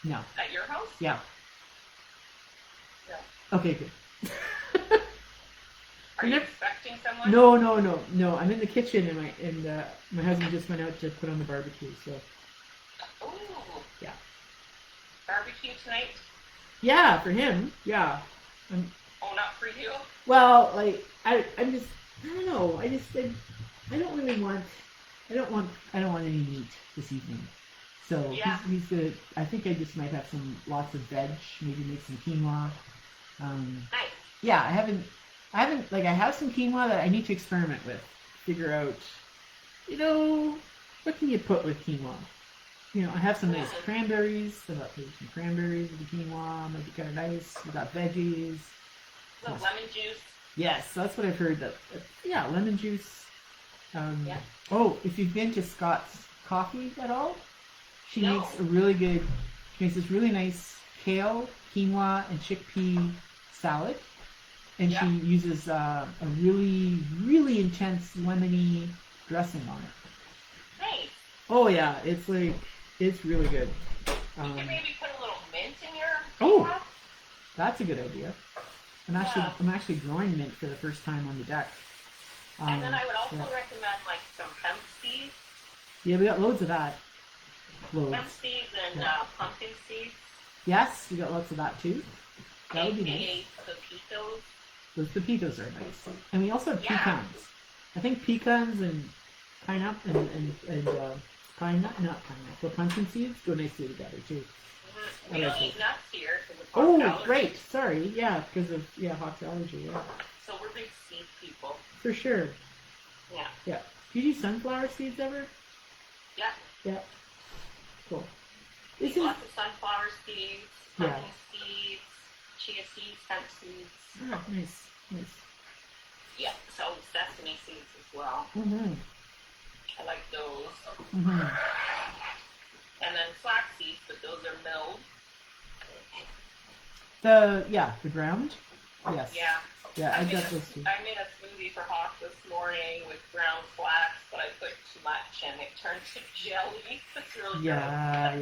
No. At your house? Yeah. No. Okay, good. Are you expecting someone? No. I'm in the kitchen and my husband just went out to put on the barbecue. So. Ooh. Yeah. barbecue tonight? Yeah, for him. Yeah. Oh, not for you? Well, like I'm just I don't know. I don't really want I don't want any meat this evening. So Yeah. he's good. I think I just might have some lots of veg. Maybe make some quinoa. Nice. Yeah, I haven't like I have some quinoa that I need to experiment with. Figure out, you know, what can you put with quinoa? You know, I have some nice cranberries. I got maybe some cranberries with the quinoa. Might be kind of nice. We got veggies. Some lemon juice. Yes, that's what I've heard. That yeah, lemon juice. Yeah. Oh, if you've been to Scott's Coffee at all, she No. makes a really good. She makes this really nice kale, quinoa, and chickpea salad, and she uses a really intense lemony dressing on it. Nice. Oh yeah, it's really good. You can maybe put a little mint in your Oh, quinoa. that's a good idea. I'm actually growing mint for the first time on the deck. And then I would also recommend like some hemp seeds. Yeah, we got loads of that. Loads. Hemp seeds and pumpkin seeds. Yes, we got lots of that too. That would be nice. AKA pepitos. Those pepitos are nice. And we also have pecans. I think pecans and pineapple and not pineapple, pumpkin seeds go nicely together too. We don't eat nuts here because of Oh, allergy. right. Sorry. Yeah, because of hot allergy. Yeah, So we're big seed people. for sure. Yeah. Yeah. Do you do sunflower seeds ever? Yeah. Yeah. Cool. Eat lots of sunflower seeds, pumpkin seeds, chia seeds, hemp seeds. Oh, nice. Nice. Yeah. So sesame seeds as well. Mm-hmm. I like those. Mm-hmm. And then flax seeds, but those are milled. The ground. Yes. Yeah. Yeah, I got those too. I made a smoothie for Hawk this morning with ground flax, but I put too much and it turned to jelly. It's really gross. Yeah.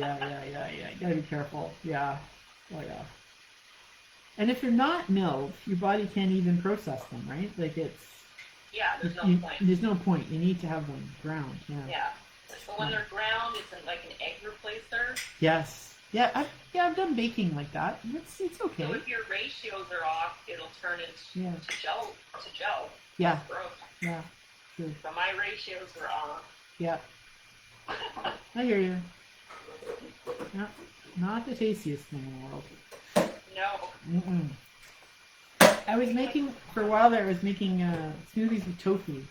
You gotta be careful. Yeah. Oh yeah. And if they're not milled, your body can't even process them, right? Like there's no point. There's no point. You need to have them ground. Yeah. Yeah. So when they're ground, it's like an egg replacer. Yes. Yeah. I've done baking like that. It's okay. So if your ratios are off, it'll turn into gel. Yeah. It's gross. Yeah. True. So my ratios are off. Yeah. I hear you. Yeah. Not the tastiest thing in the world. No. Mm-mm. I was making for a while there. I was making smoothies with tofu.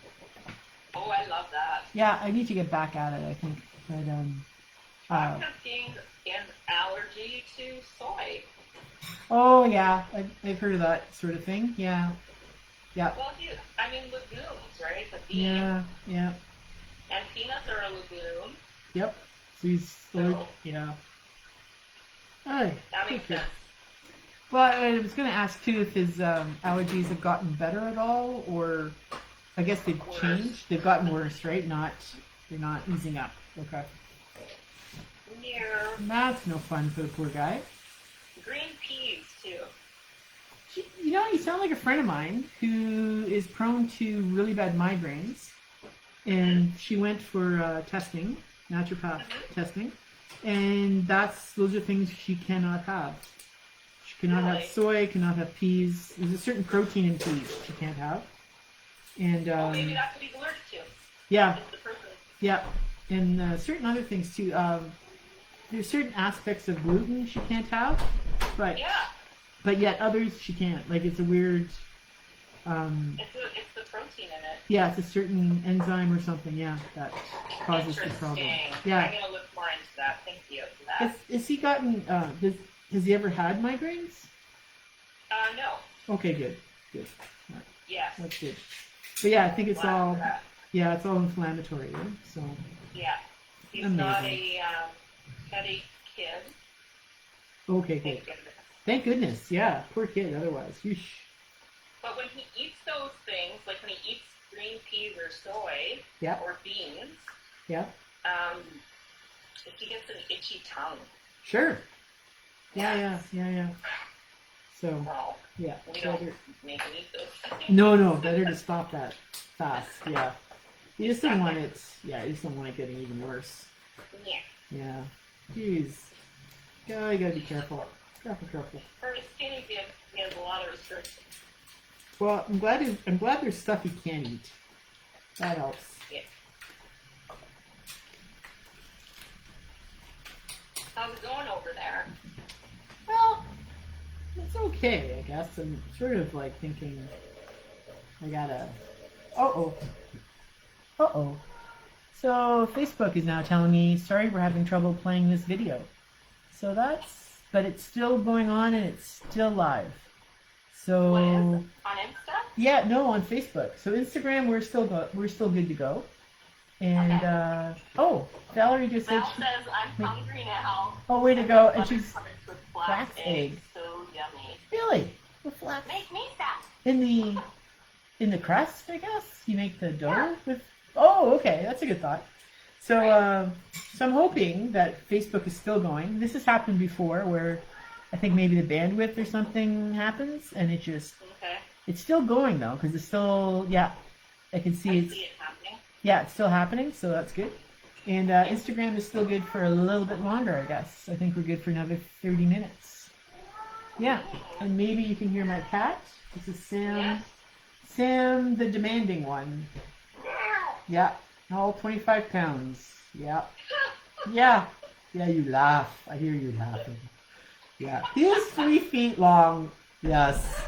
Oh, I love that. Yeah, I need to get back at it. I think, but I'm getting an allergy to soy. Oh yeah, I've heard of that sort of thing. Yeah. Well, legumes, right? The beans. Yeah. And peanuts are a legume. Yep. So he's yeah. Hey, That makes sense. Well, I was going to ask too if his allergies have gotten better at all, or I guess they've changed. They've gotten worse, right? They're not easing up. Okay. Yeah. That's no fun for the poor guy. Green peas too. You know, you sound like a friend of mine who is prone to really bad migraines, and she went for testing, naturopath testing, and those are things she cannot have. She cannot have soy, cannot have peas. There's a certain protein in peas she can't have, and maybe that's what he's allergic to. Yeah, It's the person. yeah, and certain other things too. There's certain aspects of gluten she can't have, but yet others she can't. Like it's a weird. It's the protein in it. Yeah, it's a certain enzyme or something. Yeah, that causes the problem. Yeah. I'm gonna look more into that. Thank you for that. Has he gotten? Has he ever had migraines? No. Okay, good. Right. Yes. That's good. But yeah, I think it's Glad all. for that. Yeah, it's all inflammatory, right? So. Yeah. He's Amazing. not a headache kid. Okay, good. Thank goodness. Thank goodness. Yeah, poor kid. Otherwise, yeesh. But when he eats those things, like when he eats green peas or soy or beans, Yeah. he gets an itchy tongue. Sure. Yeah. So. Well, Yeah. we don't make him eat those things. No, better to stop that fast. Yeah. You just don't want it. Yeah, you just don't want it getting even worse. Yeah. Yeah. Jeez. Oh, you gotta be careful. Careful. For a skinny kid, he has a lot of restrictions. Well, I'm glad there's stuff he can eat. That helps. Yeah. How's it going over there? Well, it's okay, I guess. I'm sort of like thinking I gotta... Uh-oh. So Facebook is now telling me, sorry, we're having trouble playing this video. So but it's still going on and it's still live. So what is it? On Insta? Yeah, no, on Facebook. So Instagram, we're still good to go. And okay. Valerie just said Val says I'm hungry now. Oh, way to go! And she's with flax eggs. So yummy. Really? With flax? Make me that. In the crust, I guess you make the dough with. Oh, okay, that's a good thought. So, so I'm hoping that Facebook is still going. This has happened before, where I think maybe the bandwidth or something happens, and it just it's still going though, because it's still I can see it happening. Yeah, it's still happening, so that's good. And Instagram is still good for a little bit longer, I guess. I think we're good for another 30 minutes. Yeah, and maybe you can hear my cat. This is Sam. Yeah. Sam, the demanding one. Yeah, all 25 pounds. Yeah. Yeah, you laugh. I hear you laughing. Yeah, he is 3 feet long. Yes,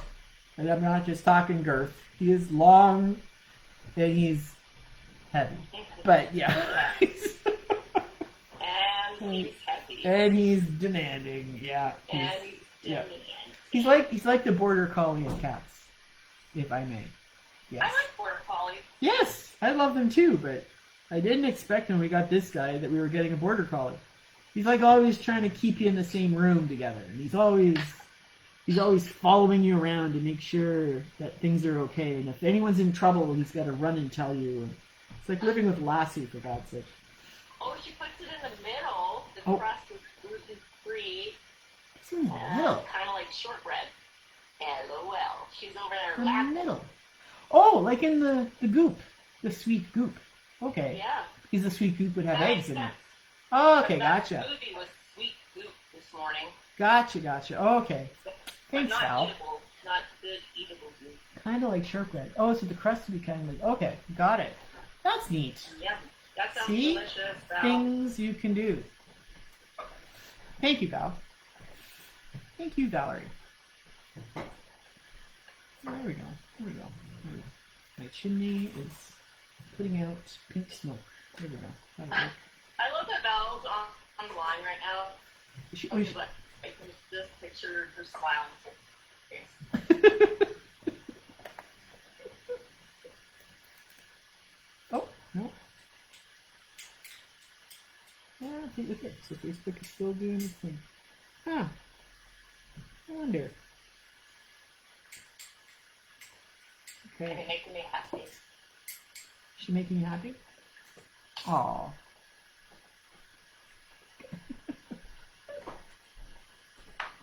and I'm not just talking girth. He is long, and he's heavy. But yeah. And he's heavy. And he's demanding. Yeah. He's like the border collie of cats, if I may. Yes. I like border collies. Yes, I love them too, but I didn't expect when we got this guy that we were getting a border collie. He's like always trying to keep you in the same room together. And he's always following you around to make sure that things are okay. And if anyone's in trouble, he's got to run and tell you. It's like living with Lassie, for God's sake. Oh, she puts it in the middle. The crust is gluten-free. It's in the middle. Kind of like shortbread. LOL. She's over there In laughing. the middle. Oh, like in the goop. The sweet goop. Okay. Yeah. Because the sweet goop would have That eggs makes in it. sense. Oh, okay, That gotcha. smoothie was sweet goop this morning. Gotcha. Okay. Thanks, Not Sal. eatable. Not good eatable goop. Kind of like shortbread. Oh, so the crust would be kind of like... Okay, got it. That's neat. Yeah. That sounds See? delicious, Val. Things you can do. Thank you, Val. Thank you, Valerie. There we go. My chimney is putting out pink smoke. There we go. That'll work. I love that Val's online right now. She, Like this picture, her smiling face. oh, no. Yeah, look at so Facebook is still doing its thing. Huh. I wonder. Okay. It's making me happy. She making you happy? Aw.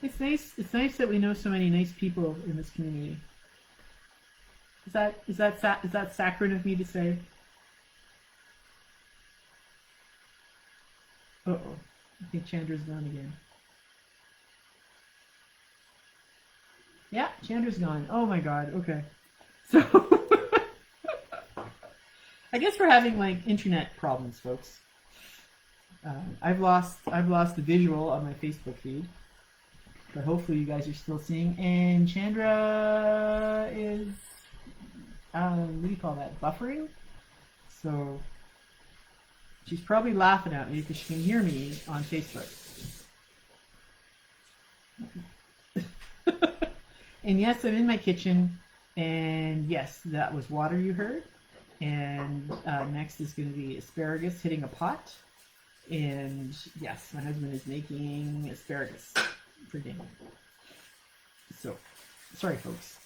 It's nice. It's nice that we know so many nice people in this community. Is that saccharine of me to say? Uh-oh. I think Chandra's gone again. Yeah, Chandra's gone. Oh my god, okay. So I guess we're having like internet problems, folks. I've lost the visual on my Facebook feed, but hopefully you guys are still seeing. And Chandra is what do you call that? Buffering. So she's probably laughing at me because she can hear me on Facebook. And yes, I'm in my kitchen. And yes, that was water you heard. And next is going to be asparagus hitting a pot. And yes, my husband is making asparagus for dinner. So, sorry folks.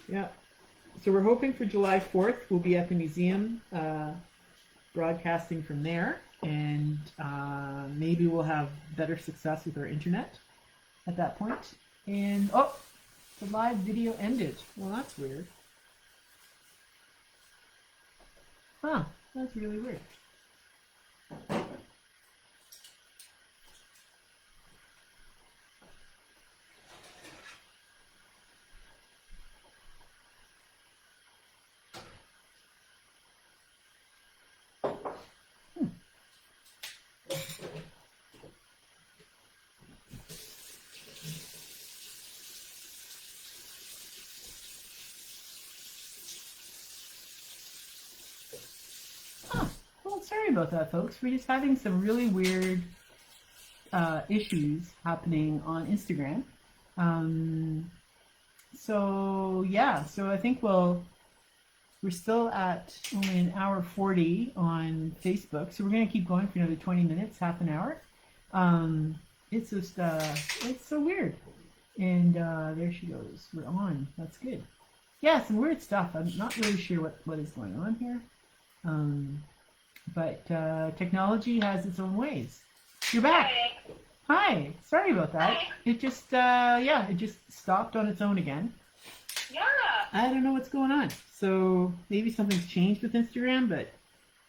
Yeah. So we're hoping for July 4th. We'll be at the museum broadcasting from there. And maybe we'll have better success with our internet at that point. And, oh, the live video ended. Well, that's weird. Huh, that's really weird. sorry about that, folks. We're just having some really weird issues happening on Instagram. So yeah, so I think we're still at only an hour 40 on Facebook, so we're gonna keep going for another 20 minutes, half an hour. It's just it's so weird. And there she goes. We're on. That's good. Yeah, some weird stuff. I'm not really sure what is going on here. But technology has its own ways. You're back. Hey. Hi. Sorry about that. Hi. It just it just stopped on its own again. Yeah. I don't know what's going on. So maybe something's changed with Instagram, but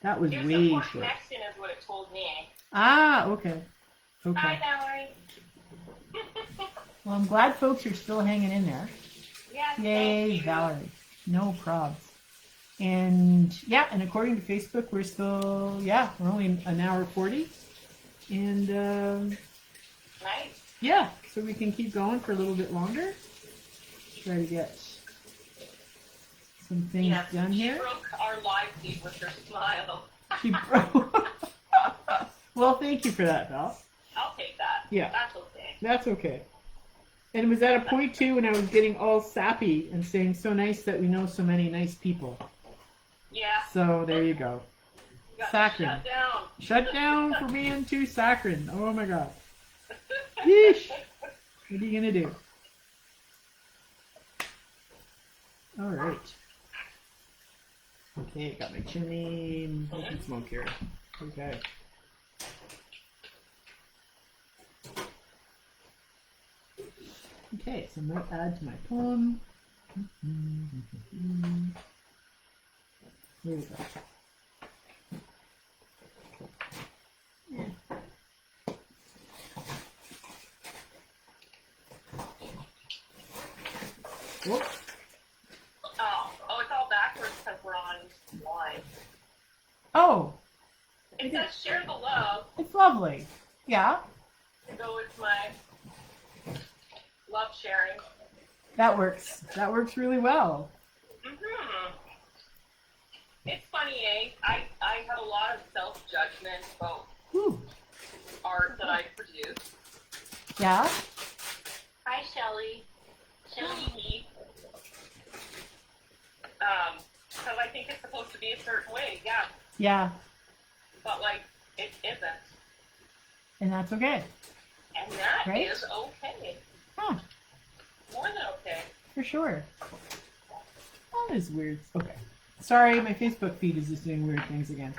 that was There's way a poor short. connection is what it told me. Ah, okay. Okay. Hi, Valerie. Well, I'm glad folks are still hanging in there. Yes, Yay, thank you. Valerie. No probs. And yeah, and according to Facebook, we're still, we're only an hour 40. And Nice. yeah, so we can keep going for a little bit longer. Try to get some things Yes, done she here. broke our live feed with her smile. She broke. Well, thank you for that, Val. I'll take that. Yeah. That's okay. That's okay. And it was at a point too when I was getting all sappy and saying so nice that we know so many nice people. Yeah. So there you go. You got Saccharine. shut down. Shut down for being too saccharine. Oh my god. Yeesh. What are you gonna do? Alright. Okay, got my chimney. Open smoke here. Okay. Okay, so I'm going to add to my poem. Here we go. Yeah. Whoop. Oh, it's all backwards because we're on live. Oh, It says share the love, it's lovely. Yeah, so it's my love sharing. that works. That works really well. Mm-hmm. It's funny, eh? I have a lot of self-judgment about Whew. art that I produce. Yeah? Hi, Shelly. Shelly Heath. Because I think it's supposed to be a certain way, yeah. Yeah, But, like, it isn't. and that's okay. And that Right? is okay. Huh, More than okay. for sure. That is weird. Okay. Sorry, my Facebook feed is just doing weird things again.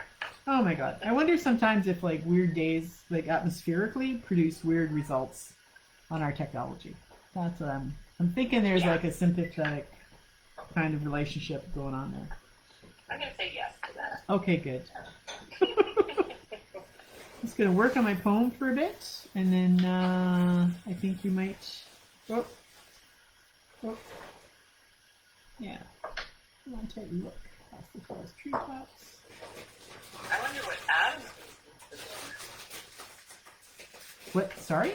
Oh my god. I wonder sometimes if like weird days, like atmospherically, produce weird results on our technology. That's what I'm thinking there's like a sympathetic kind of relationship going on there. I'm going to say yes to that. Okay, good. Just gonna work on my poem for a bit, and then I think you might. Oh, yeah. I want to take a look past the forest treetops. I wonder what Adam's What? Sorry?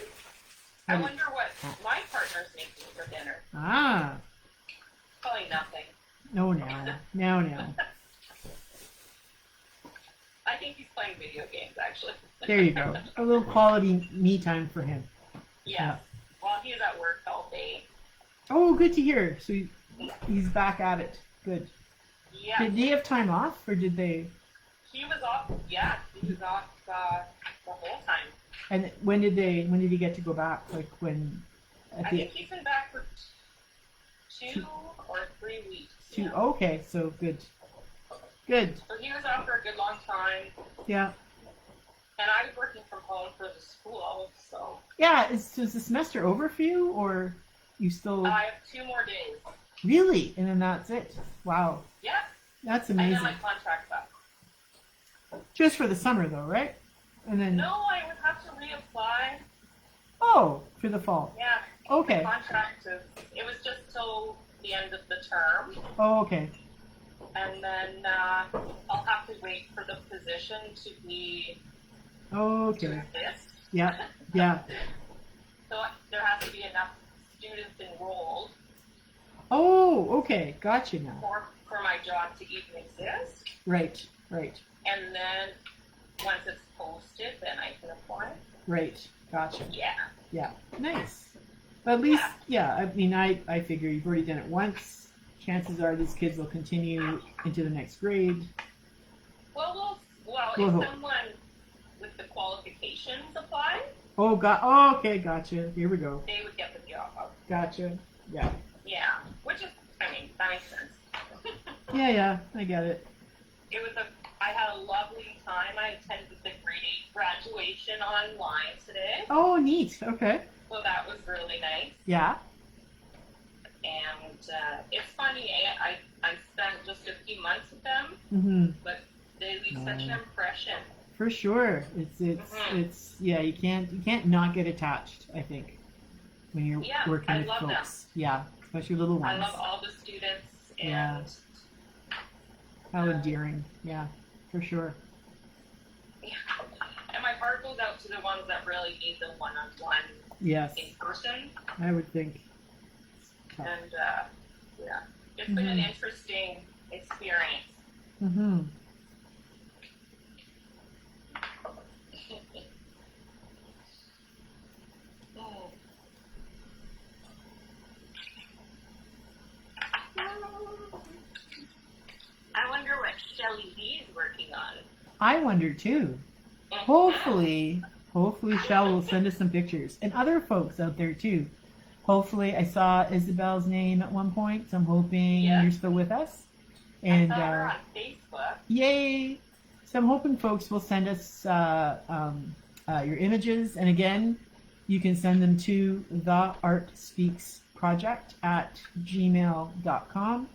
I wonder what my partner's making for dinner. Ah, Probably nothing. no, no. I think he's playing video games, actually. There you go. A little quality me time for him. Yeah. Well, he's at work all day. Oh, good to hear. So he's back at it. Good. Yeah. Did they have time off, or did they? He was off. Yeah, he was off the whole time. And when did he get to go back? Like when? I think he's been back for 2 or 3 weeks. Two. Yeah. Okay, so good. Good. So he was off for a good long time, Yeah. and I was working from home for the school, so Yeah. Is the semester over for you, or you still? I have 2 more days. Really? And then that's it. Wow. Yeah, That's and then amazing. my contract's up. Just for the summer, though, right? And then. No, I would have to reapply. Oh, for the fall. Yeah. Okay. The contract is, it was just till the end of the term, Oh, okay. and then I'll have to wait for the position to be Oh, to okay. exist. Yeah. Yeah. So there has to be enough students enrolled Oh, okay. Gotcha now. for my job to even exist. Right. Right. And then once it's posted, then I can apply. Right. Gotcha. Yeah. Yeah. Nice. But at least, yeah. I mean, I figure you've already done it once. Chances are these kids will continue into the next grade. Well, if someone with the qualifications apply, Oh, oh, okay, gotcha. Here we go. they would get the job. Gotcha. Yeah. Yeah, which is, I mean, that makes sense. Yeah, I get it. I had a lovely time. I attended the grade 8 graduation online today, Oh, neat. Okay. so that was really nice. Yeah. And it's funny, I spent just a few months with them, Mm-hmm. but they leave such an impression. For sure. It's yeah, you can't not get attached, I think, when you're working I with love folks. Them. Yeah, especially little ones. I love all the students, and Yeah. How endearing. Yeah, for sure. and my heart goes out to the ones that really need the one-on-one Yes, in person. I would think. Tough. And it's been an interesting experience. Mm-hmm. I wonder what Shelly B is working on. I wonder too. Hopefully Shell will send us some pictures, and other folks out there too. Hopefully, I saw Isabel's name at one point, so I'm hoping you're still with us. And I saw her on Facebook. Yay! So I'm hoping folks will send us your images, and again, you can send them to theartspeaksproject@gmail.com.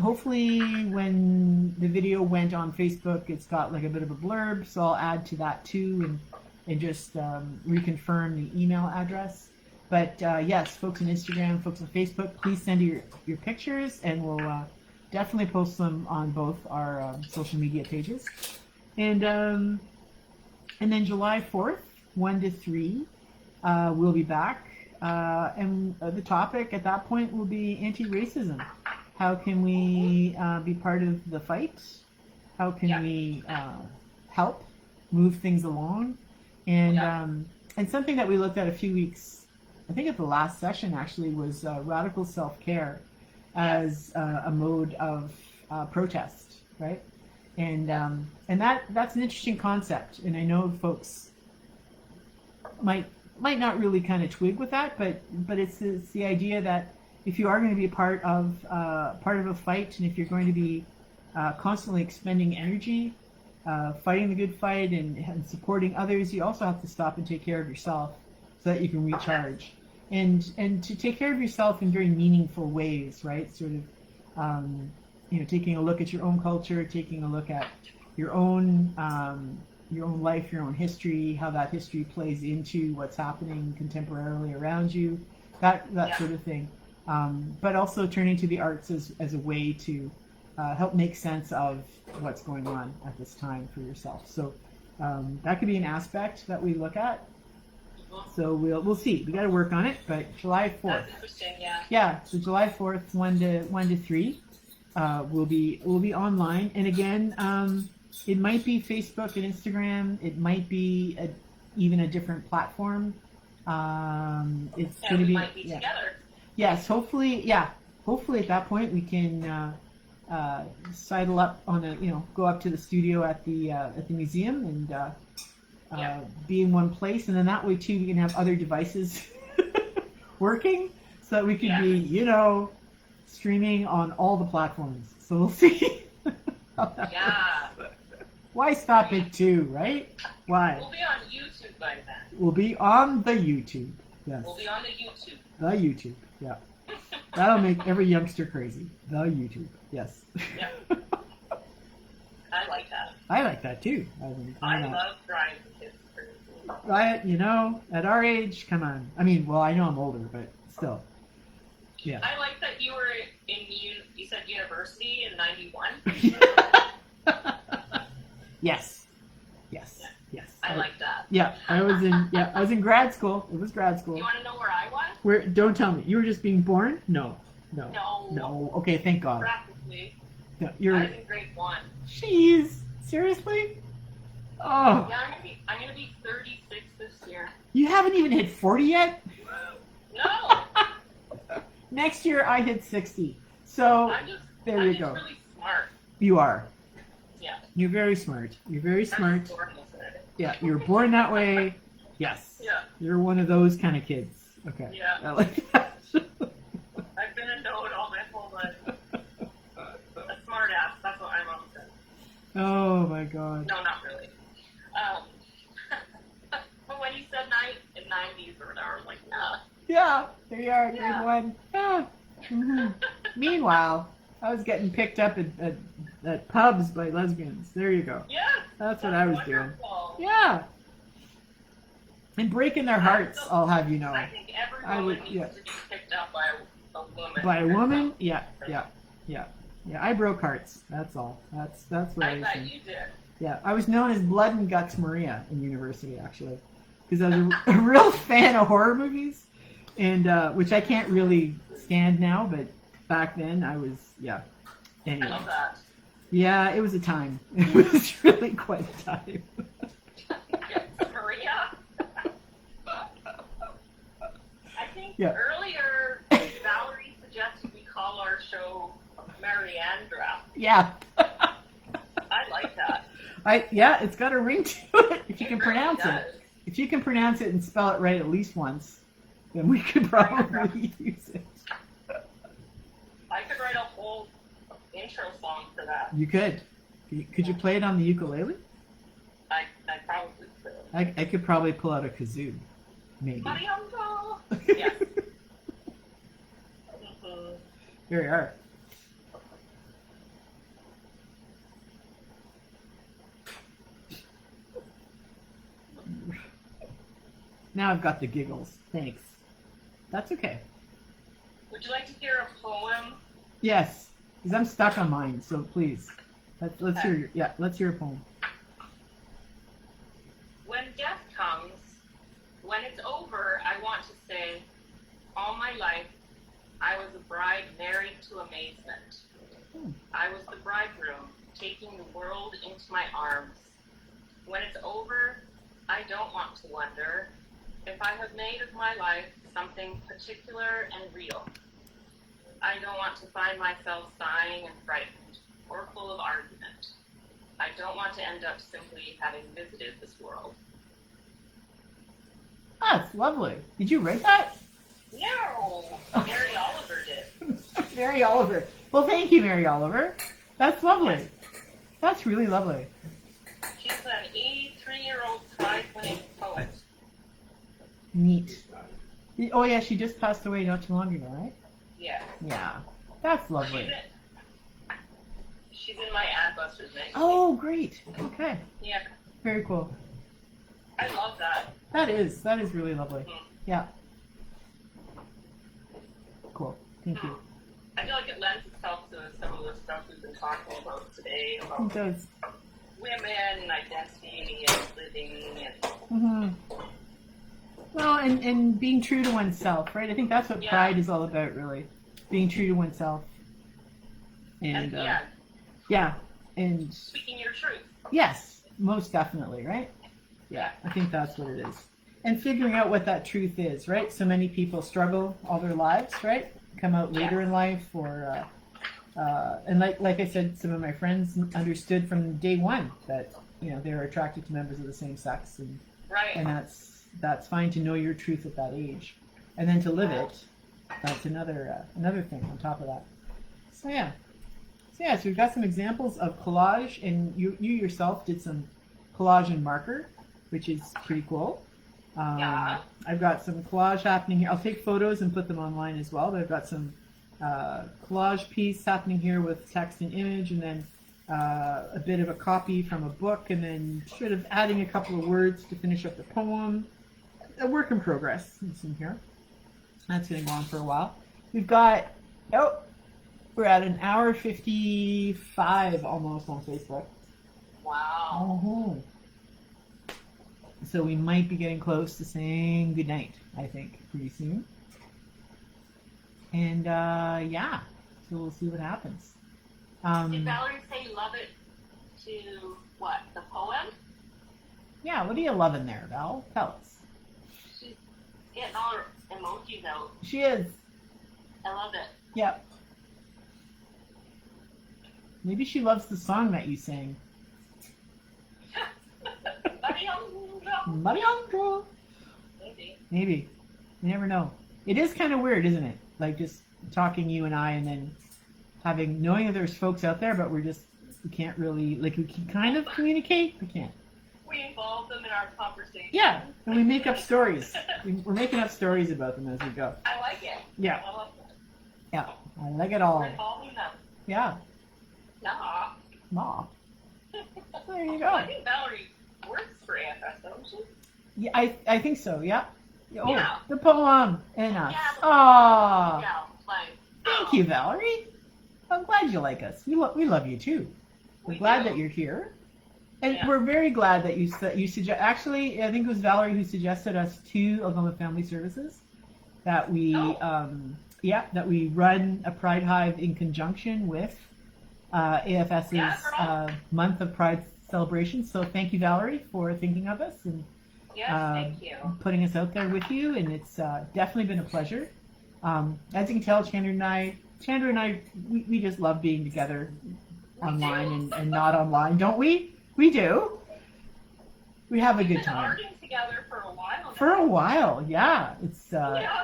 Hopefully, when the video went on Facebook, it's got like a bit of a blurb, so I'll add to that too, and just reconfirm the email address. But yes, folks on Instagram, folks on Facebook, please send your pictures, and we'll definitely post them on both our social media pages. And then July 4th, 1 to 3, we'll be back. And the topic at that point will be anti-racism. How can we be part of the fight? How can we help move things along? And something that we looked at a few weeks, I think at the last session actually, was radical self-care as a mode of protest, right? And that's an interesting concept. And I know folks might not really kind of twig with that, but it's the idea that if you are going to be a part of a fight, and if you're going to be constantly expending energy, fighting the good fight and supporting others, you also have to stop and take care of yourself so that you can recharge. And to take care of yourself in very meaningful ways, right? Sort of, taking a look at your own culture, taking a look at your own life, your own history, how that history plays into what's happening contemporarily around you, that sort of thing. But also turning to the arts as a way to help make sense of what's going on at this time for yourself. So that could be an aspect that we look at. So we'll see. We got to work on it. But July 4th. That's interesting. Yeah. Yeah. So July 4th, 1 to 3, we'll be online. And again, it might be Facebook and Instagram. It might be even a different platform. It's going to be. Might be together. Yes. Hopefully. Yeah. Hopefully at that point we can sidle up on go up to the studio at the museum and be in one place, and then that way too we can have other devices working, so that we can be streaming on all the platforms. So we'll see. Why stop at 2, right? Why? We'll be on YouTube by then. We'll be on the YouTube. Yes. We'll be on the YouTube. The YouTube. Yeah. That'll make every youngster crazy. The YouTube. Yes. Yeah. I like that. I like that too. I love driving kids crazy. Right? At our age, come on. I mean, well, I know I'm older, but still. Yeah. I like that you were you said university in 91. Yes. I like that. Yeah, I was in grad school. It was grad school. You want to know where I was? Where? Don't tell me. You were just being born? No. No. Okay, thank God. Practically. No, I was in grade 1. Jeez. Seriously? Oh, Yeah, I'm gonna be 36 this year. you haven't even hit 40 yet? No, Next year I hit 60. So there I'm you just go. really smart. You are. Yeah. You're very smart. You're very smart. I'm just born with it. Yeah, you were born that way. Yes. Yeah. You're one of those kind of kids. Okay. Yeah. I like that. I've been a node all my whole life. A smart ass. That's what my mom said. Oh my god. No, not really. But when you said 90s or whatever, I was like, nah. Yeah, there you are, grade Yeah. 1. Yeah. Mhm. Meanwhile, I was getting picked up at pubs by lesbians. There you go. Yeah. That's what I was doing. Wonderful. Yeah. And breaking their hearts, I'll have you know. I think every I woman would- needs yeah. to be picked up by a woman. By a woman? Yeah, yeah, yeah. Yeah, I broke hearts. That's all. That's what I I was bet doing. you did. Yeah, I was known as Blood and Guts Maria in university, actually. Because I was a real fan of horror movies, and which I can't really stand now, but back then I was, yeah. I Anyway. love that. Yeah, it was a time. It was really quite a time. Maria? I think Yeah. earlier Valerie suggested we call our show Mariandra. Yeah. I like that. Yeah, it's got a ring to it if you can It really pronounce does. it. If you can pronounce it and spell it right at least once, then we could probably use it. I could write a whole intro song for that. You could. Could you play it on the ukulele? I probably could. I could probably pull out a kazoo, maybe. Mariandra! Yes. Mhm. Here we are. Now I've got the giggles. Thanks. That's okay. Would you like to hear a poem? Yes, because I'm stuck on mine. So please, let's hear. Let's hear a poem. When death comes, when it's over, I want to say, all my life, I was a bride married to amazement. I was the bridegroom, taking the world into my arms. When it's over, I don't want to wonder if I have made of my life something particular and real. I don't want to find myself sighing and frightened or full of argument. I don't want to end up simply having visited this world. That's lovely. Did you write that? No, Mary Oliver did. Mary Oliver. Well, thank you, Mary Oliver. That's lovely. That's really lovely. She's an 83-year-old prize-winning poet. Neat. Oh yeah, she just passed away not too long ago, right? Yeah. Yeah. That's lovely. She's in my Adbusters magazine. Oh, great. Okay. Yeah, Very cool. I love that. That is really lovely. Mhm. Yeah. Cool. Thank you. I feel like it lends itself to some of the stuff we've been talking about today It about does. women and identity and living and Mm-hmm. Well, and being true to oneself, right? I think that's what Yeah. pride is all about, really. Being true to oneself. And, yeah, yeah. And speaking your truth. yes, most definitely, right? Yeah, I think that's what it is. And figuring out what that truth is, right? So many people struggle all their lives, right? Come out later in life, or and like I said, some of my friends understood from day one that they're attracted to members of the same sex, and Right. that's fine to know your truth at that age, and then to live it. That's another thing on top of that. So yeah, so we've got some examples of collage, and you yourself did some collage and marker, which is pretty cool. Yeah. I've got some collage happening here. I'll take photos and put them online as well, but I've got some collage piece happening here with text and image, and then a bit of a copy from a book, and then sort of adding a couple of words to finish up the poem. A work in progress is in here. That's going to go on for a while. We've got, we're at an hour 55 almost on Facebook. Wow. Oh. So we might be getting close to saying goodnight, I think, pretty soon. And yeah, so we'll see what happens. Did Valerie say love it to what? The poem? Yeah, what are you loving there, Val? Tell us. She's getting all her emojis out. She is. I love it. Yep. Maybe she loves the song that you sang. Mariandro. Maybe. You never know. It is kind of weird, isn't it? Like just talking you and I, and then knowing that there's folks out there, but we can't really, like, we can kind of communicate. We can't. We involve them in our conversation. Yeah, and we make up stories. We're making up stories about them as we go. I like it. Yeah. I love it. Yeah, I like it all. We're involving them. Yeah. Nah. Ma. There you I go. think Valerie works for AFS, don't she? Yeah, I think so. Yeah. Oh, Yeah. the poem and us. Yeah. Aw. Yeah, like. Thank you, Valerie. I'm glad you like us. We love you too. We're glad that you're here, and Yeah. we're very glad that you suggest. Actually, I think it was Valerie who suggested us to Algoma Family Services that we that we run a Pride Hive in conjunction with AFS's month of Pride celebration. So thank you, Valerie, for thinking of us and Yes, thank you. putting us out there with you. And it's definitely been a pleasure. As you can tell, Chandra and I, we just love being together online and not online, don't we? We do. We have a good time. We've been working together for a while now. For a while, yeah.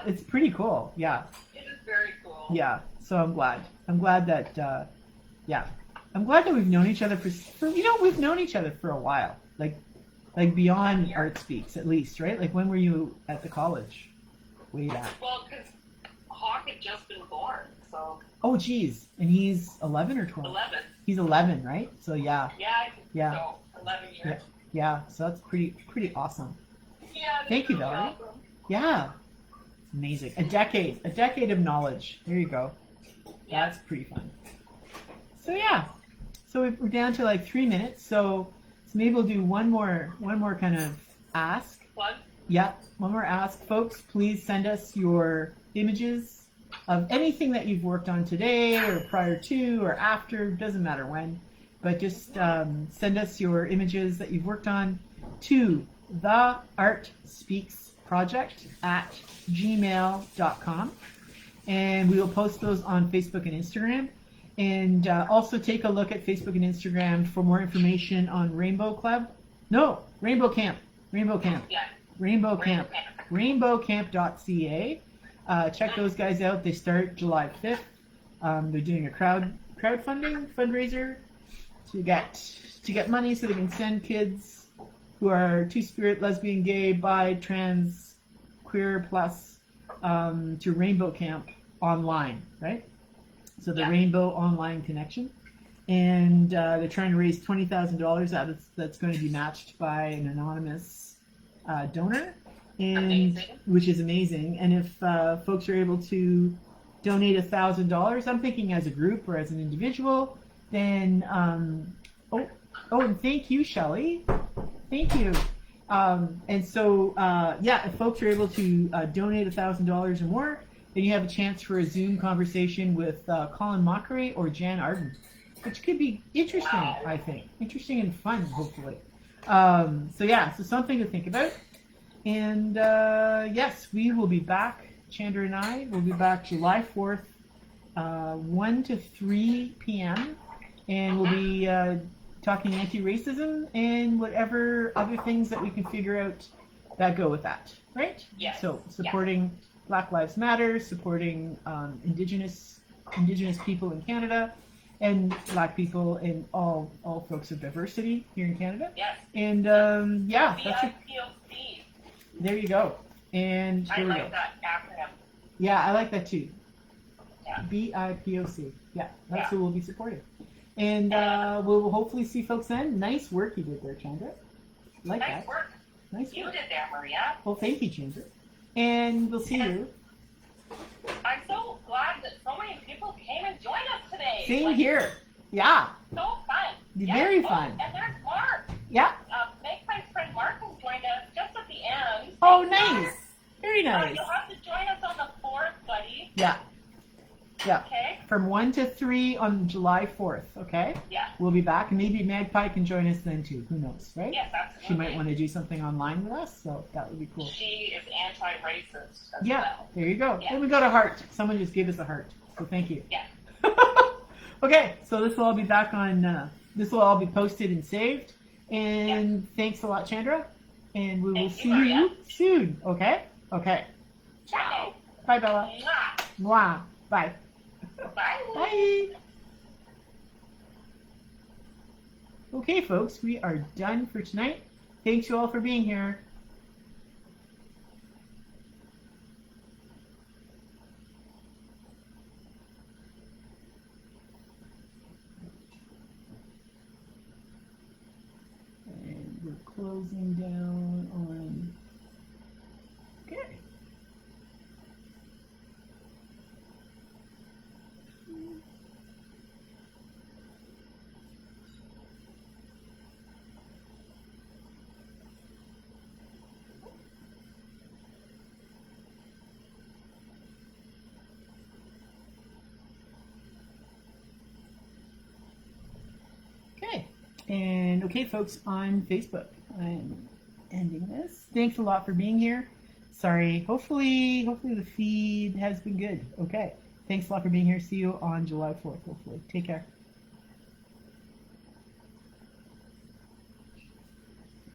It's pretty cool. Yeah. It is very cool. Yeah. So I'm glad. I'm glad that I'm glad that we've known each other for we've known each other for a while. Like beyond Art Speaks, at least, right? Like, when were you at the college? Way back. Well, because Hawk had just been born, so. Oh, geez. And he's 11 or 12? 11. He's 11, right? So, yeah. Yeah, I think so. 11 years. Yeah. So that's pretty awesome. Yeah. Thank you, really Valerie. awesome. Yeah. Amazing. A decade of knowledge. There you go. Yeah. That's pretty fun. So, yeah. So we're down to like 3 minutes. So maybe we'll do one more kind of ask. Plug? Yeah, one more ask. Folks, please send us your images of anything that you've worked on today or prior to or after, doesn't matter when, but just send us your images that you've worked on to theartspeaksproject@gmail.com, and we will post those on Facebook and Instagram. And also take a look at Facebook and Instagram for more information on Rainbow Camp. Yeah. Rainbow Camp. Rainbowcamp.ca. Check those guys out. They start July 5th. They're doing a crowdfunding fundraiser to get money so they can send kids who are two-spirit, lesbian, gay, bi, trans, queer plus to Rainbow Camp online, right? So the Rainbow Online Connection. And they're trying to raise $20,000 that's going to be matched by an anonymous donor, which is amazing. And if folks are able to donate $1,000, I'm thinking as a group or as an individual, then and thank you, Shelley. Thank you. And so if folks are able to donate $1,000 or more, then you have a chance for a Zoom conversation with Colin Mockery or Jan Arden, which could be interesting, I think. Interesting and fun, hopefully. So something to think about. And yes, we will be back, Chandra and I will be back July 4th, 1 to 3 p.m. And we'll be talking anti-racism and whatever other things that we can figure out that go with that, right? Yes. So supporting Black Lives Matter, supporting Indigenous people in Canada, and Black people and all folks of diversity here in Canada. Yes. And that's it. BIPOC. There you go. And I here we like go. that acronym. Yeah, I like that too. Yeah. BIPOC. Yeah, that's who we'll be supporting. And we'll hopefully see folks then. Nice work you did there, Chandra. Like Nice that. work. Nice You work. did there, Maria. Well, thank you, Chandra. And we'll see you. I'm so glad that so many people came and joined us today. Same here. Yeah. So fun. Very fun. And there's Mark. Yeah. Make my friend Mark has joined us just at the end. Oh, nice. Very nice. You'll have to join us on the 4th, buddy. Yeah. Yeah. Okay? From 1 to 3 on July 4th, okay? Yeah. we'll be back, and maybe Magpie can join us then too. Who knows, right? Yes, absolutely. She might want to do something online with us, so that would be cool. She is anti-racist as Yeah, well. there you go. Yeah. And we got a heart. Someone just gave us a heart, so thank you. Yeah. Okay, so this will all be back on. This will all be posted and saved. And thanks a lot, Chandra. And we will Thank see you, Maria. you soon. Okay. Okay. Ciao. Bye, Bella. Mwah. Mwah. Bye. Bye. Bye. Okay, folks, we are done for tonight. Thanks you all for being here. And we're closing down on. Okay. Okay. And okay, folks, on Facebook, I'm ending this. Thanks a lot for being here. Sorry. Hopefully the feed has been good. Okay. Thanks a lot for being here. See you on July 4th, hopefully. Take care.